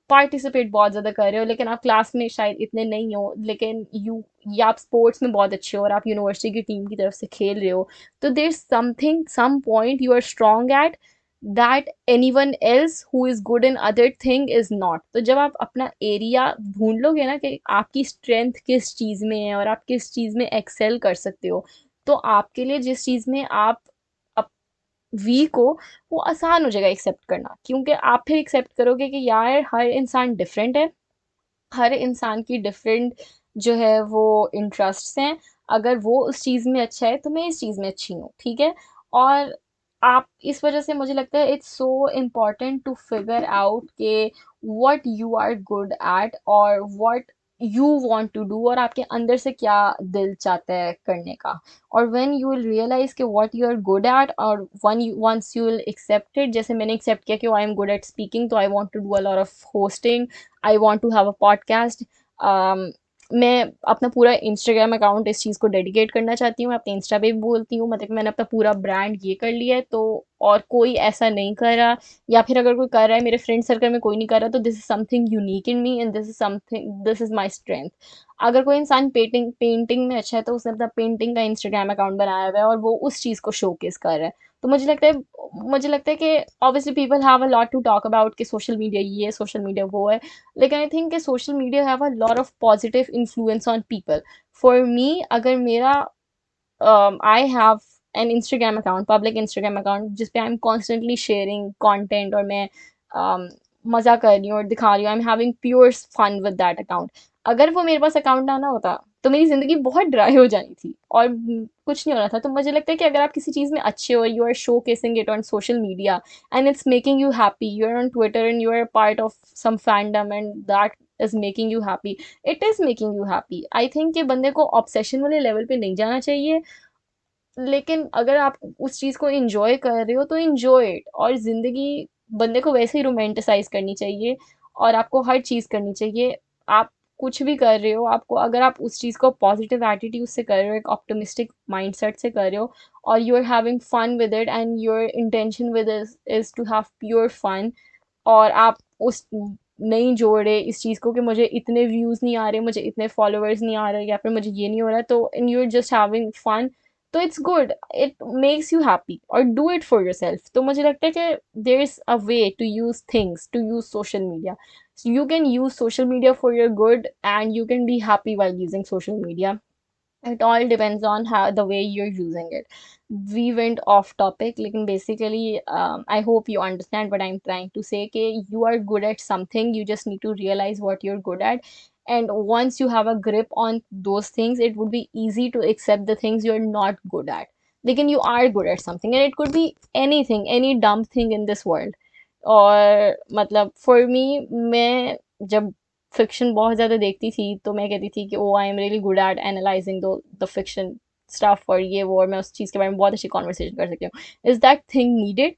पार्टिसिपेट बहुत ज़्यादा कर रहे हो, लेकिन आप क्लास में शायद इतने नहीं हो, लेकिन या आप स्पोर्ट्स में बहुत अच्छे हो और आप यूनिवर्सिटी की टीम की तरफ से खेल रहे हो, तो there something some point you are strong at that anyone else who is good in other thing is not. तो जब आप अपना एरिया ढूंढ लोगे ना कि आपकी स्ट्रेंथ किस चीज़ में है और आप किस चीज़ में एक्सेल कर सकते हो, तो आपके लिए जिस चीज़ में आप वीक हो वो आसान हो जाएगा एक्सेप्ट करना, क्योंकि आप फिर एक्सेप्ट करोगे कि यार हर इंसान डिफरेंट है, हर इंसान की डिफरेंट जो है वो इंटरेस्ट्स हैं। अगर वो उस चीज़ में अच्छा है तो मैं इस चीज़ में अच्छी हूँ, ठीक है। और आप इस वजह से मुझे लगता है it's so important to figure out के what you are good at और what you want to do, और आपके अंदर से क्या दिल चाहता है करने का। और व्हेन यू विल रियलाइज के what you are good at और once you will accept it, जैसे मैंने एक्सेप्ट किया कि I am good at speaking तो I want to do a lot of hosting, I want to have a podcast. मैं अपना पूरा इंस्टाग्राम अकाउंट इस चीज़ को डेडिकेट करना चाहती हूँ, मैं अपने इंस्टा पे भी बोलती हूँ, मतलब मैंने अपना पूरा ब्रांड ये कर लिया है, तो और कोई ऐसा नहीं कर रहा, या फिर अगर कोई कर रहा है मेरे फ्रेंड सर्कल में कोई नहीं कर रहा, तो this is something unique in me and this is my strength. अगर कोई इंसान पेंटिंग में अच्छा है तो उसने अपना पेंटिंग का इंस्टाग्राम अकाउंट बनाया हुआ है और वो उस चीज़ को शोकेस कर रहा है। तो मुझे लगता है कि obviously people have a lot to talk about कि सोशल मीडिया ये है, सोशल मीडिया वो है, लेकिन आई थिंक कि social media have a lot of positive influence on people. For me, अगर मेरा I have an Instagram account, public Instagram account, जिस पे I am constantly sharing content और मैं मज़ा कर रही हूँ और दिखा रही हूँ, I am having pure fun with that account. अगर वो मेरे पास अकाउंट ना होता तो मेरी ज़िंदगी बहुत ड्राई हो जानी थी और कुछ नहीं होना था। तो मुझे लगता है कि अगर आप किसी चीज़ में अच्छे हो, you are showcasing it on social media and it's making you happy, you are on Twitter and you are part of some fandom and that is making you happy, it is making you happy. I think कि बंदे को obsession वाले level पे नहीं जाना चाहिए, लेकिन अगर आप उस चीज़ को इंजॉय कर रहे हो तो इंजॉय इट। और ज़िंदगी बंदे को वैसे ही रोमांटिसाइज करनी चाहिए और आपको हर चीज़ करनी चाहिए। आप कुछ भी कर रहे हो, आपको अगर आप उस चीज़ को पॉजिटिव एटीट्यूड से कर रहे हो, एक ऑप्टिमिस्टिक माइंडसेट से कर रहे हो और you are having fun with it and your intention with is to have pure fun, और आप उस नहीं जोड़ रहे इस चीज़ को कि मुझे इतने व्यूज़ नहीं आ रहे, मुझे इतने फॉलोअर्स नहीं आ रहे, या फिर मुझे ये नहीं हो रहा, तो and you are just having fun, तो it's good, it makes you happy, और do it for your self. तो मुझे लगता है कि there is a way to use things, to use social media. You can use social media for your good and you can be happy while using social media. It all depends on how the way you're using it. We went off topic, लेकिन basically I hope you understand what I'm trying to say, कि you are good at something, you just need to realize what you're good at, and once you have a grip on those things it would be easy to accept the things you're not good at. लेकिन you are good at something and it could be anything, any dumb thing in this world. और मतलब for me, मैं जब fiction बहुत ज़्यादा देखती थी तो मैं कहती थी कि oh I am really good at analysing the fiction stuff और ये वो, और मैं उस चीज़ के बारे में बहुत अच्छी कॉन्वर्सेशन कर सकती हूँ। Is that thing needed?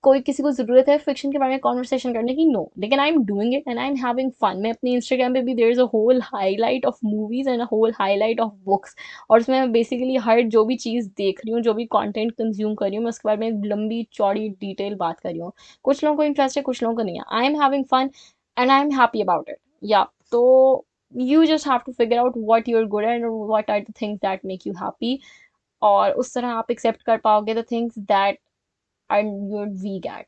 कोई किसी को ज़रूरत है फिक्शन के बारे में कॉन्वर्सेशन करने की? नो, लेकिन I am doing it and I am having fun. मैं अपनी इंस्टाग्राम पे भी there is a whole highlight of movies and a whole highlight of books, और उसमें मैं बेसिकली हर जो भी चीज़ देख रही हूँ, जो भी कंटेंट कंज्यूम कर रही हूँ, मैं उसके बारे में एक लंबी चौड़ी डिटेल बात कर रही हूँ। कुछ लोगों को इंटरेस्ट है, कुछ लोगों को नहीं है। I am having fun and I'm happy about it. Yeah. So you just have to figure out what you're good at and what are the things that make you happy. और उस तरह आप accept कर पाओगे the things that are you're weak at.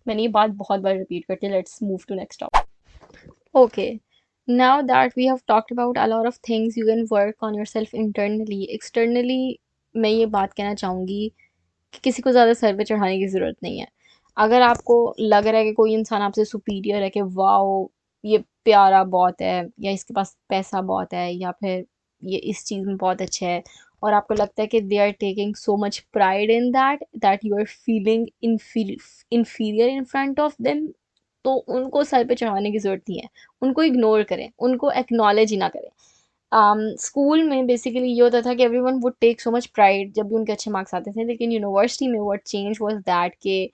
मैंने ये बात बहुत बार repeat करती है. Let's move to next topic. Okay. Now that we have talked about a lot of things you can work on yourself internally, externally मैं ये बात कहना चाहूँगी कि किसी को ज़्यादा सर पे चढ़ाने की ज़रूरत नहीं है। अगर आपको लग रहा है कि कोई इंसान आपसे सुपीरियर है, कि वाओ ये प्यारा बहुत है, या इसके पास पैसा बहुत है, या फिर ये इस चीज़ में बहुत अच्छा है, और आपको लगता है कि they are taking so much pride in that you are feeling inferior in front of them, तो उनको सर पे चढ़ाने की ज़रूरत नहीं है। उनको इग्नोर करें, उनको एक्नॉलेज ही ना करें। स्कूल में बेसिकली ये होता था कि everyone would take so much pride जब भी उनके अच्छे मार्क्स आते थे, लेकिन यूनिवर्सिटी में व्हाट चेंज वाज दैट कि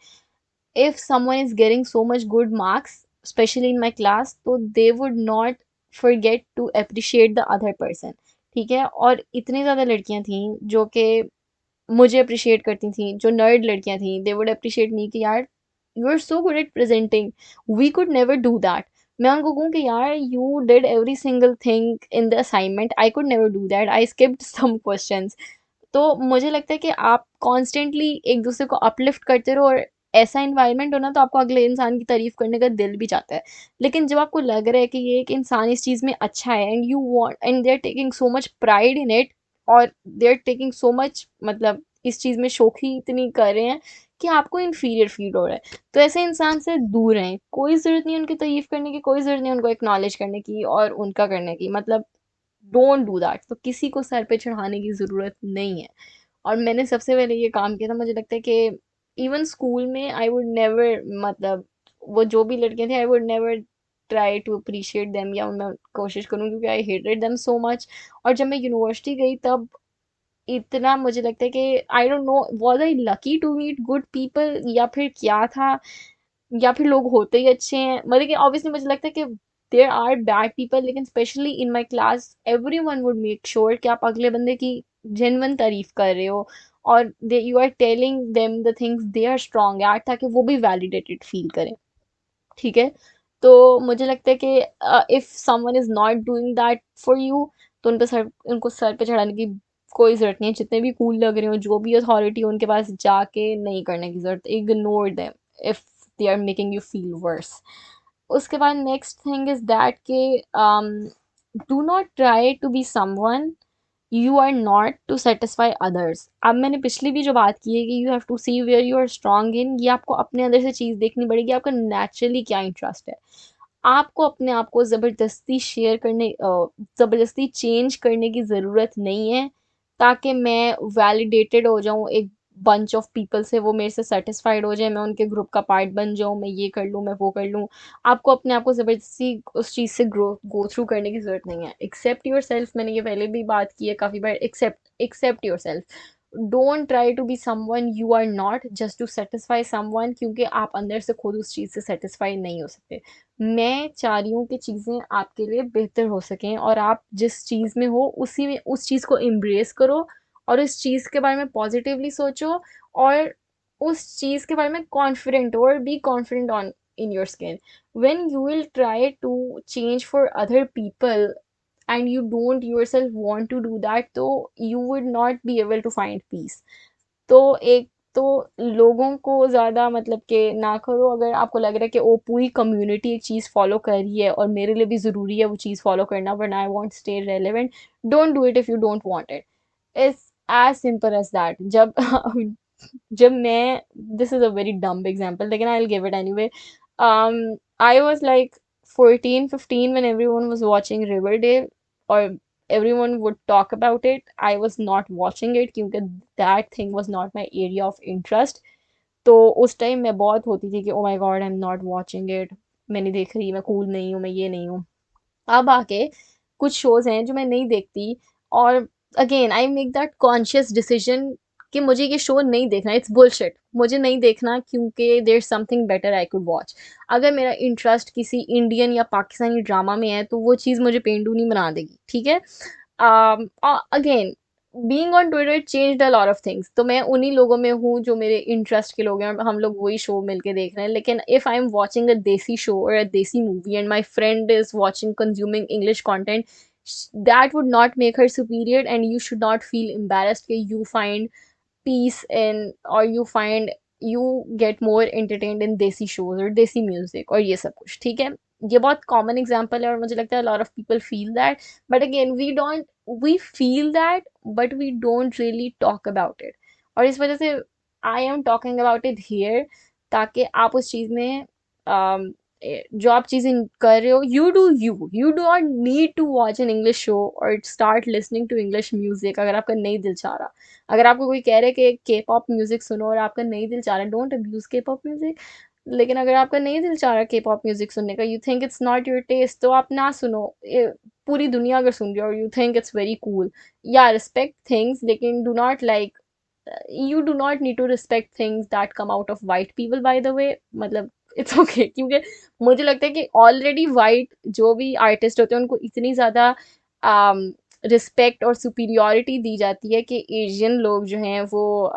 if someone is getting so much good marks, especially in my class, तो they would not forget to appreciate the other person. ठीक है, और इतनी ज़्यादा लड़कियां थीं जो कि मुझे अप्रिशिएट करती थी, जो नर्ड लड़कियां थी, दे वुड अप्रिशिएट मी कि यार you are so good at presenting, we could never do that. मैं उनको कहूँ कि यार you did every single thing in the assignment, I could never do that, I skipped some questions. तो मुझे लगता है कि आप कॉन्स्टेंटली एक दूसरे को अपलिफ्ट करते रहो, और ऐसा इन्वायरमेंट हो ना तो आपको अगले इंसान की तारीफ करने का दिल भी चाहता है। लेकिन जब आपको लग रहा है कि ये एक इंसान इस चीज़ में अच्छा है and you want and they are taking so much pride in it, और they are taking so much, मतलब इस चीज़ में शोखी इतनी कर रहे हैं कि आपको इन्फीरियर फील हो रहा है, तो ऐसे इंसान से दूर रहें। कोई ज़रूरत नहीं है उनकी तारीफ करने की, कोई ज़रूरत नहीं है उनको एक्नॉलेज करने की और उनका करने की, मतलब डोंट डू दैट। तो किसी को सर पे चढ़ाने की ज़रूरत नहीं है। और मैंने सबसे पहले ये काम किया था, मुझे लगता है कि इवन स्कूल में आई वुड नेवर, मतलब वो जो भी लड़के थे I would never try to appreciate them, या मैं कोशिश करूँ, क्योंकि I hated them so much. और जब मैं यूनिवर्सिटी गई तब इतना मुझे लगता है कि I don't know was I lucky to meet good people या फिर क्या था, या फिर लोग होते ही अच्छे हैं, मतलब कि ऑब्वियसली मुझे लगता है कि देयर आर बैड पीपल, लेकिन specially in my class everyone would make sure कि आप अगले बंदे की जेन्युइन तारीफ कर रहे हो, और they you are telling them the things they are strong at, ताकि वो भी वैलिडेटेड फील करें। ठीक है, तो मुझे लगता है कि if someone is not doing that for you, तो उनको सर पे चढ़ाने की कोई ज़रूरत नहीं है। जितने भी कूल लग रहे हो, जो भी अथॉरिटी हो, उनके पास जाके नहीं करने की ज़रूरत, ignore them if they are making you feel worse. उसके बाद नेक्स्ट थिंग इज़ दैट के do not try to be someone you are not to satisfy others. अब मैंने पिछली भी जो बात की है कि you have to see where you are strong in, ये आपको अपने अंदर से चीज़ देखनी पड़ेगी, आपका नेचुरली क्या इंटरेस्ट है। आपको अपने आप को ज़बरदस्ती शेयर करने ज़बरदस्ती चेंज करने की ज़रूरत नहीं है, ताकि मैं वैलिडेटेड हो जाऊँ एक बंच ऑफ पीपल से, वो मेरे से सेटिस्फाइड हो जाए, मैं उनके ग्रुप का पार्ट बन जाऊँ, मैं ये कर लूँ, मैं वो कर लूँ। आपको अपने आप को ज़बरदस्ती उस चीज़ से गो थ्रू करने की ज़रूरत नहीं है। एक्सेप्ट योर सेल्फ, मैंने ये पहले भी बात की है काफ़ी बार, accept accept yourself. Don't try to be someone you are not just to satisfy someone, क्योंकि आप अंदर से खुद उस चीज़ से सेटिस्फाई नहीं हो सकते। मैं चाह रही हूँ कि चीज़ें आपके लिए बेहतर हो सकें, और आप जिस चीज़ में हो उसी में उस चीज़ को एम्ब्रेस करो, और उस चीज़ के बारे में पॉजिटिवली सोचो, और उस चीज़ के बारे में कॉन्फिडेंट हो, और be confident on in your skin. When you will try to change for other people and you don't yourself want to do that, so you would not be able to find peace. तो एक तो लोगों को ज़्यादा मतलब कि ना करो। अगर आपको लग रहा है कि वो पूरी कम्युनिटी एक चीज़ फॉलो कर रही है और मेरे लिए भी ज़रूरी है वो चीज़ फॉलो करना, वरना I want stay relevant, don't do it if you don't want it. It's as simple as that. जब जब मैं, this is a very dumb example लेकिन I will give it anyway. I was like 14 15 when everyone was watching Riverdale, or everyone would talk about it. I was not watching it क्योंकि that thing was not my area of interest. तो उस time मैं बहुत होती थी कि oh my God, I am not watching it, मैं नहीं देख रही, मैं कूल नहीं हूँ, मैं ये नहीं हूँ। अब आके कुछ शोज हैं जो मैं नहीं देखती, और again I make that conscious decision कि मुझे ये शो नहीं देखना, इट्स बुलशिट, मुझे नहीं देखना क्योंकि there something better I could watch. अगर मेरा इंटरेस्ट किसी इंडियन या पाकिस्तानी ड्रामा में है तो वो चीज़ मुझे पेंडू नहीं बना देगी, ठीक है। Again, being on Twitter changed a lot of things, तो मैं उन्हीं लोगों में हूँ जो मेरे इंटरेस्ट के लोग हैं, और हम लोग वही शो मिलके देख रहे हैं। लेकिन इफ आई एम वॉचिंग अ देसी शो और अ देसी movie and my friend is watching consuming English content, that would not make her superior, and you should not feel embarrassed that you find peace in, or you find, you get more entertained in देसी shows और देसी music और ये सब कुछ, ठीक है। ये बहुत कॉमन एग्जाम्पल है और मुझे लगता है lot of people feel that, but again we feel that but we don't really talk about it. और इस वजह से I am talking about it here, ताकि आप उस चीज़ में जो आप चीज़ें कर रहे हो, you do not need to watch an English show और start listening to English music अगर आपका नहीं दिल चाह रहा। अगर आपको कोई कह रहा है कि के पॉप म्यूजिक सुनो और आपका नहीं दिल चाह रहा, डोंट अब्यूज के पॉप म्यूजिक। लेकिन अगर आपका नहीं दिल चाह रहा के पॉप म्यूजिक सुनने का, you think it's not your taste, तो आप ना सुनो। पूरी दुनिया अगर सुन रही हो और you think it's very cool, या रिस्पेक्ट थिंग्स, लेकिन do not like, you do not need to respect things that come out of white people, by the way, मतलब इट्स ओके क्योंकि मुझे लगता है कि ऑलरेडी वाइट जो भी आर्टिस्ट होते हैं उनको इतनी ज़्यादा रिस्पेक्ट और सुपीरियॉरिटी दी जाती है कि एशियन लोग जो हैं वो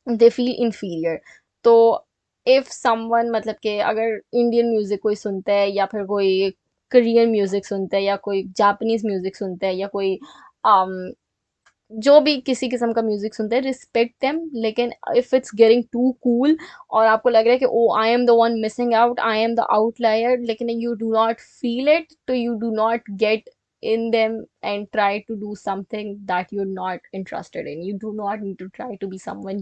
दे फील इन्फीरियर। तो इफ़ समवन, मतलब कि अगर इंडियन म्यूज़िक कोई सुनता है, या फिर कोई कोरियन म्यूज़िक सुनता है, या कोई जापानीज़ म्यूज़िक सुनता है, या कोई जो भी किसी किस्म का म्यूजिक सुनते हैं, रिस्पेक्ट देम। लेकिन if it's getting too cool और आपको लग रहा है कि oh I am the one missing out, I am the outlier, लेकिन you do not feel it, तो you do not get in them and try to do something that you're not interested in. You do not need to try to be someone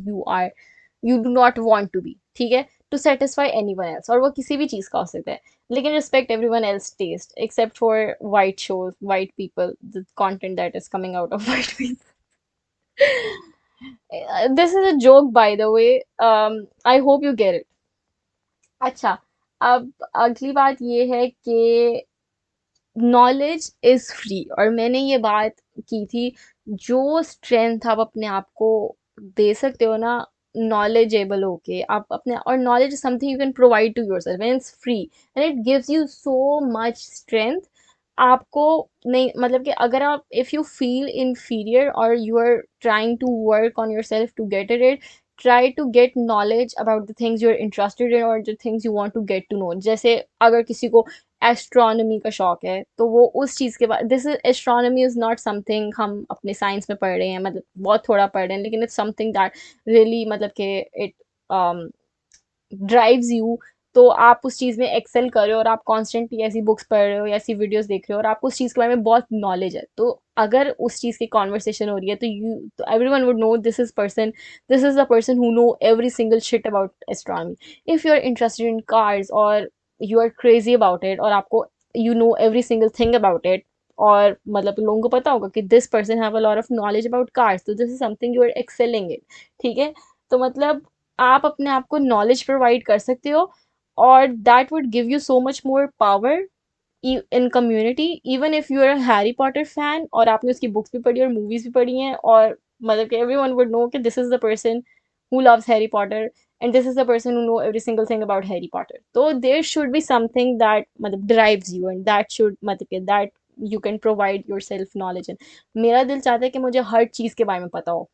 you do not want to be, ठीक है, to satisfy anyone else, और वो किसी भी चीज़ का हो सकता है। लेकिन respect everyone else's taste except for white shows, white people, the content that is coming out of white people. This is a joke, by the way. I hope you get it. अच्छा, अब अगली बात ये है कि knowledge is free, और मैंने ये बात की थी, जो स्ट्रेंथ आप अपने आप को दे सकते हो ना, नॉलेजेबल होके आप अपने, और knowledge is something you can provide to yourself and it's free, and it gives you so much strength. आपको नहीं, मतलब कि अगर आप, इफ़ यू फील इन्फीरियर और you are trying to work on yourself to get it, try to get knowledge about the things you are interested in और the things you want to get to know. जैसे अगर किसी को astronomy का शौक है तो वो उस चीज़ के बाद, this is astronomy is not something हम अपने साइंस में पढ़ रहे हैं, मतलब बहुत थोड़ा पढ़ रहे हैं, लेकिन इट्स समथिंग दैट रियली, मतलब कि इट ड्राइव्स यू। तो आप उस चीज़ में एक्सेल कर रहे हो और आप कॉन्स्टेंटली ऐसी बुक्स पढ़ रहे हो या ऐसी वीडियोस देख रहे हो और आपको उस चीज़ के बारे में बहुत नॉलेज है, तो अगर उस चीज़ की कॉन्वर्सेशन हो रही है तो यू, तो everyone would know this is the person who know every single shit about astronomy. If you are interested in cars और you are crazy about it, और आपको, you know every single thing about it, और मतलब लोगों को पता होगा कि this person have a lot of knowledge about cars, तो this is something you are excelling in, ठीक है। तो मतलब आप अपने आप को नॉलेज प्रोवाइड कर सकते हो, और that would give you so much more power in community. Even if you are Harry Potter fan और आपने उसकी बुक्स भी पढ़ी और मूवीज भी पढ़ी हैं, और मतलब कि everyone would know कि this is the person who loves Harry Potter and this is the person who know every single thing about Harry Potter. So there should be something that मतलब drives you and that should मतलब कि that you can provide yourself knowledge in. मेरा दिल चाहता है कि मुझे हर चीज़ के बारे में पता हो,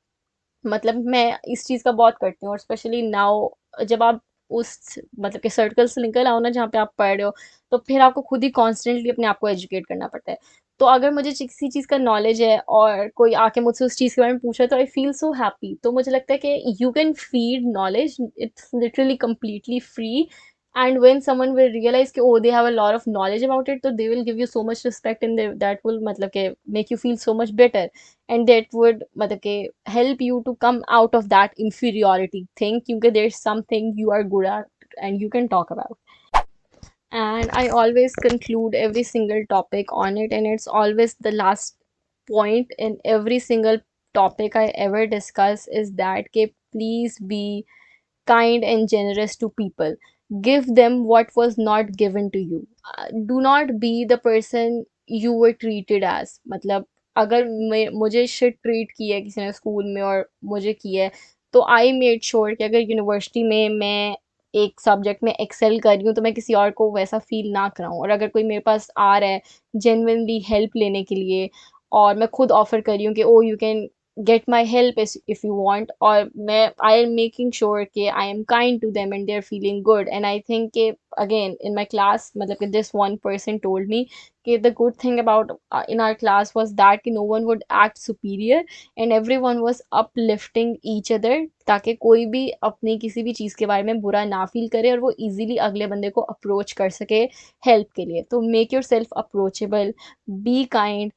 मतलब मैं इस चीज़ का बहुत करती हूँ और स्पेशली नाउ जब आप उस मतलब के सर्कल से निकल आओ ना जहाँ पे आप पढ़ रहे हो, तो फिर आपको खुद ही कॉन्स्टेंटली अपने आप को एजुकेट करना पड़ता है। तो अगर मुझे किसी चीज़ का नॉलेज है और कोई आके मुझसे उस चीज़ के बारे में पूछा तो आई फील सो हैप्पी। तो मुझे लगता है कि you can feed knowledge, it's literally completely free, and when someone will realize कि oh they have a lot of knowledge about it, so they will give you so much respect and that will मतलब के make you feel so much better, and that would मतलब के help you to come out of that inferiority thing क्योंकि there's something you are good at and you can talk about. And I always conclude every single topic on it, and it's always the last point in every single topic I ever discuss is that ke please be kind and generous to people. Give them what was not given to you. Do not be the person you were treated as. मतलब अगर मुझे shit treat की है किसी ने school में और मुझे की है, तो आई मेड श्योर कि अगर यूनिवर्सिटी में मैं एक सब्जेक्ट में एक्सेल कर रही हूँ तो मैं किसी और को वैसा फील ना कराऊँ, और अगर कोई मेरे पास आ रहा है जेन्युइनली हेल्प लेने के लिए और मैं खुद ऑफर कर रही हूँ कि oh you can get my help if you want, or I am making sure कि I am kind to them and they're feeling good. And I think कि again in my class मतलब कि this one person told me कि the good thing about in our class was that कि no one would act superior and everyone was uplifting each other, ताकि कोई भी अपनी किसी भी चीज़ के बारे में बुरा ना फील करे और वो easily अगले बंदे को अप्रोच कर सके हेल्प के लिए। तो make your self approachable, be kind,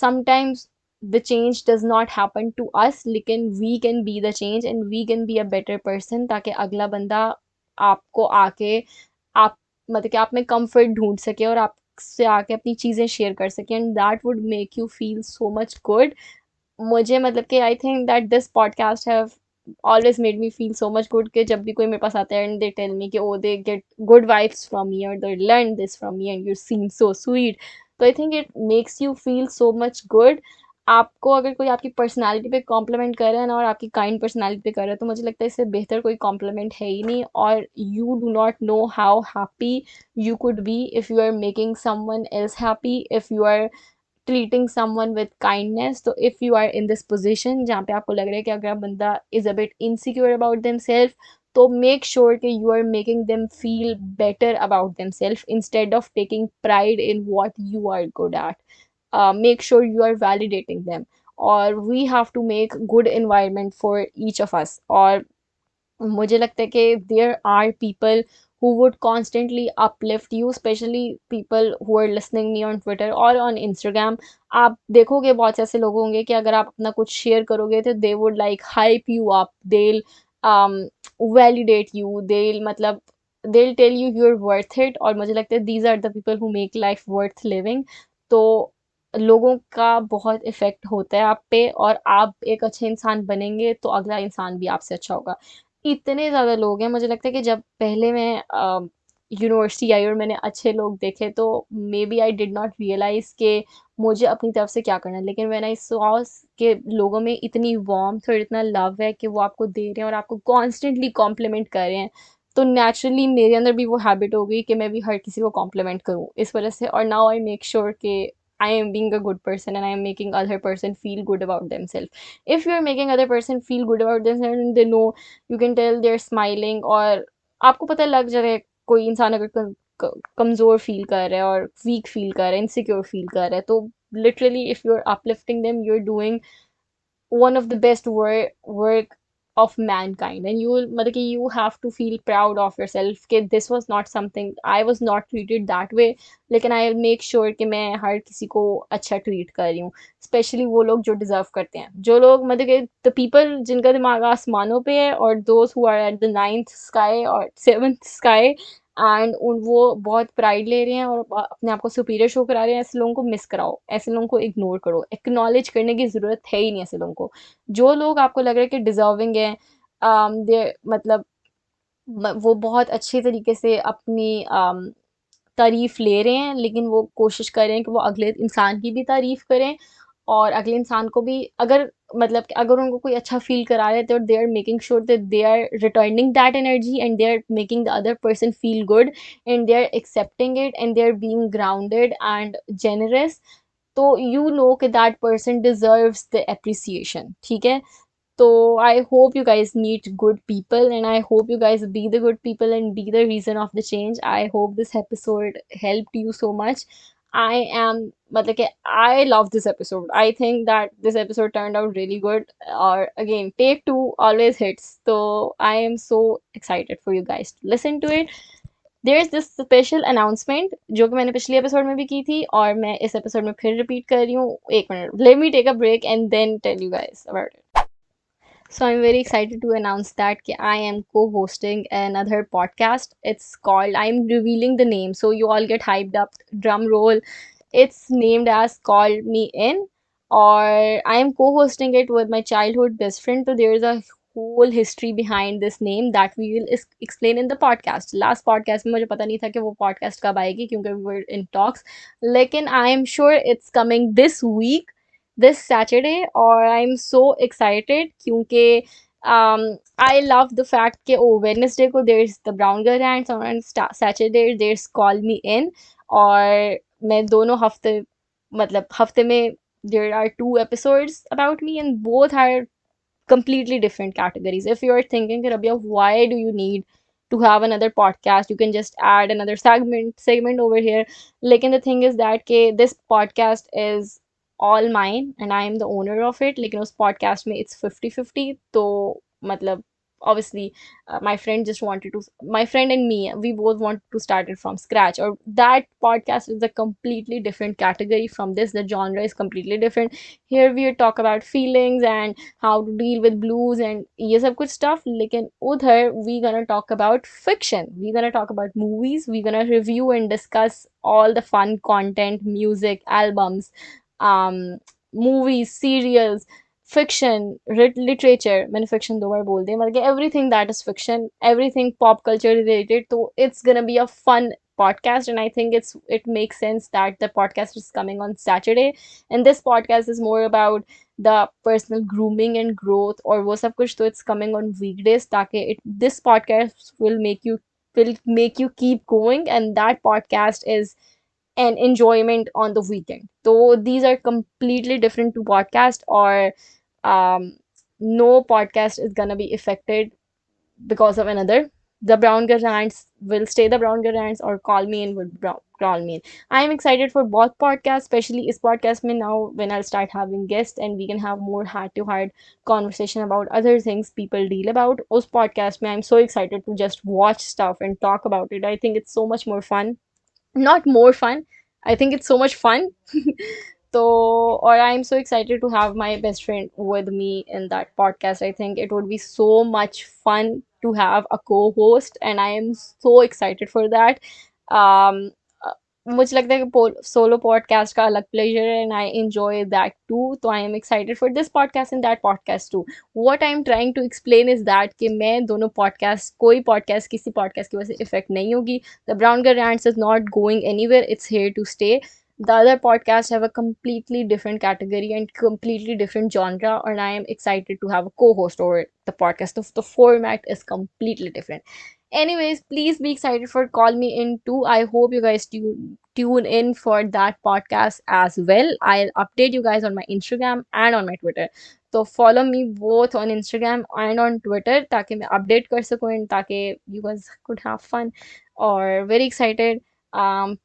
sometimes the change does not happen to us लेकिन we can be the change and we can be a better person, ताकि अगला बंदा आपको आके आप मतलब कि आप में कंफर्ट ढूंढ सके और आपसे आके अपनी चीज़ें शेयर कर सके, and that would make you feel so much good. मुझे मतलब कि I think that this podcast have always made me feel so much good कि जब भी कोई मेरे पास आता है एंड दे टेल मी कि oh they get good vibes from me और they learn this from me and you seem so sweet, तो I think it makes you feel so much good. आपको अगर कोई आपकी पर्सनालिटी पे complement कर रहा है ना और आपकी काइंड पर्सनालिटी पे कर रहा है, तो मुझे लगता है इससे बेहतर कोई कॉम्प्लीमेंट है ही नहीं, और you do not know how happy you could be if you are making someone else happy, if you are treating someone with kindness. तो if you are in this position जहाँ पे आपको लग रहा है कि अगर बंदा is a bit insecure about themselves, तो make sure कि you are making them feel better about themselves instead of taking pride in what you are good at. Make sure you are validating them, or we have to make good environment for each of us, or मुझे लगता है कि there are people who would constantly uplift you, especially people who are listening me on Twitter और on Instagram. आप देखोगे बहुत से ऐसे लोग होंगे कि अगर आप अपना कुछ शेयर करोगे तो they would like hype you up, they'll um, validate you, they'll मतलब they'll tell you you're worth it, और मुझे लगता है these are the people who make life worth living. तो लोगों का बहुत इफ़ेक्ट होता है आप पे, और आप एक अच्छे इंसान बनेंगे तो अगला इंसान भी आपसे अच्छा होगा। इतने ज़्यादा लोग हैं, मुझे लगता है कि जब पहले मैं यूनिवर्सिटी आई और मैंने अच्छे लोग देखे तो maybe I did not realise कि मुझे अपनी तरफ से क्या करना है, लेकिन व्हेन आई सॉ के लोगों में इतनी वार्मथ और इतना लव है कि वो आपको दे रहे हैं और आपको कॉन्स्टेंटली कॉम्प्लीमेंट कर रहे हैं, तो नेचुरली मेरे अंदर भी वो हैबिट हो गई कि मैं भी हर किसी को कॉम्प्लीमेंट करूँ इस वजह से, और नाउ आई मेक श्योर कि I am being a good person and I am making other person feel good about themselves. If you're making other person feel good about themselves and they know, you can tell they're smiling, और आपको पता लग जाए कोई इंसान अगर कमज़ोर feel कर रहा है और वीक फील कर रहा है, इनसिक्योर फील कर रहा है, तो literally if you are uplifting them you are doing one of the best work of mankind, and you will मतलब कि you have to feel proud of yourself कि this was not something, I was not treated that way, लेकिन I will make sure कि मैं हर किसी को अच्छा treat कर रही हूँ, स्पेशली वो लोग जो डिजर्व करते हैं, जो लोग मतलब कि द पीपल जिनका दिमाग आसमानों पे है और those who are at the ninth sky और सेवन्थ स्काई एंड उन वो बहुत प्राइड ले रहे हैं और अपने आप को सुपीरियर शो करा रहे हैं, ऐसे लोगों को मिस कराओ, ऐसे लोगों को इग्नोर करो, एक्नॉलेज करने की ज़रूरत है ही नहीं ऐसे लोगों को। जो लोग आपको लग रहा है कि डिजर्विंग है, दे मतलब वो बहुत अच्छे तरीके से अपनी तारीफ ले रहे हैं, लेकिन वो कोशिश कर रहे हैं कि वो अगले इंसान की भी तारीफ करें और अगले इंसान को भी, अगर मतलब कि अगर उनको कोई अच्छा फील करा रहे थे और they are making sure that they are returning that energy and they are making the other person feel good and they are accepting it and they are being grounded and generous, तो you know कि that person deserves the appreciation, ठीक है? So I hope you guys meet good people and I hope you guys be the good people and be the reason of the change. I hope this episode helped you so much. I am, मतलब कि I love this episode. I think that this episode turned out really good. Or again, take two always hits. So I am so excited for you guys to listen to it. There's this special announcement जो कि मैंने पिछले episode में भी की थी और मैं इस एपिसोड में फिर रिपीट कर रही हूँ. एक minute, let me take a break and then tell you guys about it. So I'm very excited to announce that I am co-hosting another podcast. It's called, I'm revealing the name, so you all get hyped up. Drum roll. It's named as Call Me In, or I am co-hosting it with my childhood best friend. So there's a whole history behind this name that we will explain in the podcast. Last podcast में मुझे पता नहीं था कि वो podcast कब आएगी क्योंकि we were in talks. लेकिन I am sure it's coming this week, this Saturday, or I'm so excited क्योंकि I love the fact कि Wednesday को there's the Brown Girl Rants और on Saturday there's Call Me In, और मैं दोनों हफ्ते, मतलब हफ्ते में there are two episodes about me and both are completely different categories. If you are thinking, Rabia, why do you need to have another podcast? You can just add another segment over here. Like, and the thing is that this podcast is all mine and I am the owner of it. Like, उस podcast में it's 50-50. तो मतलब obviously my friend and me, we both want to start it from scratch, or that podcast is a completely different category from this. The genre is completely different. Here we talk about feelings and how to deal with blues and ये सब कुछ stuff. लेकिन उधर we gonna talk about fiction. We gonna talk about movies. We gonna review and discuss all the fun content, music, albums, movies, serials, fiction, literature. मैंने fiction दो बार बोल दिया, मतलब कि everything that is fiction, everything pop culture related. तो it's gonna be a fun podcast, and I think it makes sense that the podcast is coming on Saturday, and this podcast is more about the personal grooming and growth और वो सब कुछ. तो it's coming on weekdays ताकि this podcast will make you keep going, and that podcast is an enjoyment on the weekend. So these are completely different to podcast, or no podcast is gonna be affected because of another. The Brown Girl Rants will stay the Brown Girl Rants, or Call Me In would Call Me In. I am excited for both podcasts, especially this podcast me now when I'll start having guests and we can have more heart to heart conversation about other things people deal about. Us podcast me, I'm so excited to just watch stuff and talk about it. I think it's so much more fun. Not more fun. I think it's so much fun. So, or I'm so excited to have my best friend with me in that podcast. I think it would be so much fun to have a co-host, and I am so excited for that. Um, मुझे लगता है कि solo podcast का अलग pleasure है and I enjoy that too. तो I am excited for this podcast and that podcast too. What I am trying to explain is that कि मैं दोनों पॉडकास्ट, कोई पॉडकास्ट किसी पॉडकास्ट की वजह से इफेक्ट नहीं होगी. The brown girl rants is not going anywhere, it's here to stay. The other podcasts have a completely different category and completely different genre, and I am excited to have a co-host over the podcast. The format is completely different. Anyways, please be excited for Call Me In too. I hope you guys tune in for that podcast as well. I'll update you guys on my Instagram and on my Twitter. So follow me both on Instagram and on Twitter ताकि मैं update कर सकूँ and ताकि you guys could have fun. Or very excited.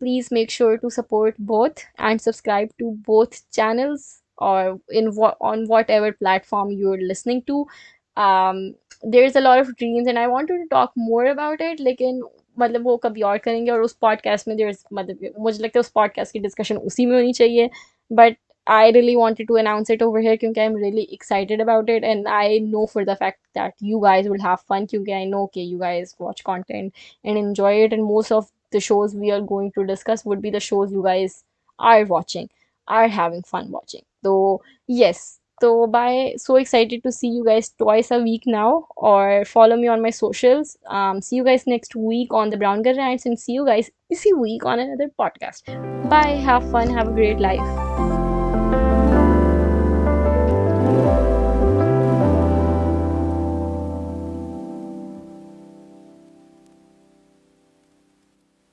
Please make sure to support both and subscribe to both channels, or on whatever platform you're listening to. There's a lot of dreams and I wanted to talk more about it, लेकिन मतलब वो कभी और करेंगे. और उस podcast में there's मतलब मुझे लगता है उस पॉडकास्ट की डिस्कशन उसी में होनी चाहिए. But I really wanted to announce it over here क्योंकि I'm really excited about it, and I know for the fact that you guys will have fun क्योंकि I know कि you guys watch content and enjoy it, and most of the shows we are going to discuss would be the shows you guys are watching, are having fun watching. So yes, so bye. So excited to see you guys twice a week now, or follow me on my socials. See you guys next week on the Brown Girl Rants, and see you guys this week on another podcast. Bye, have fun, have a great life.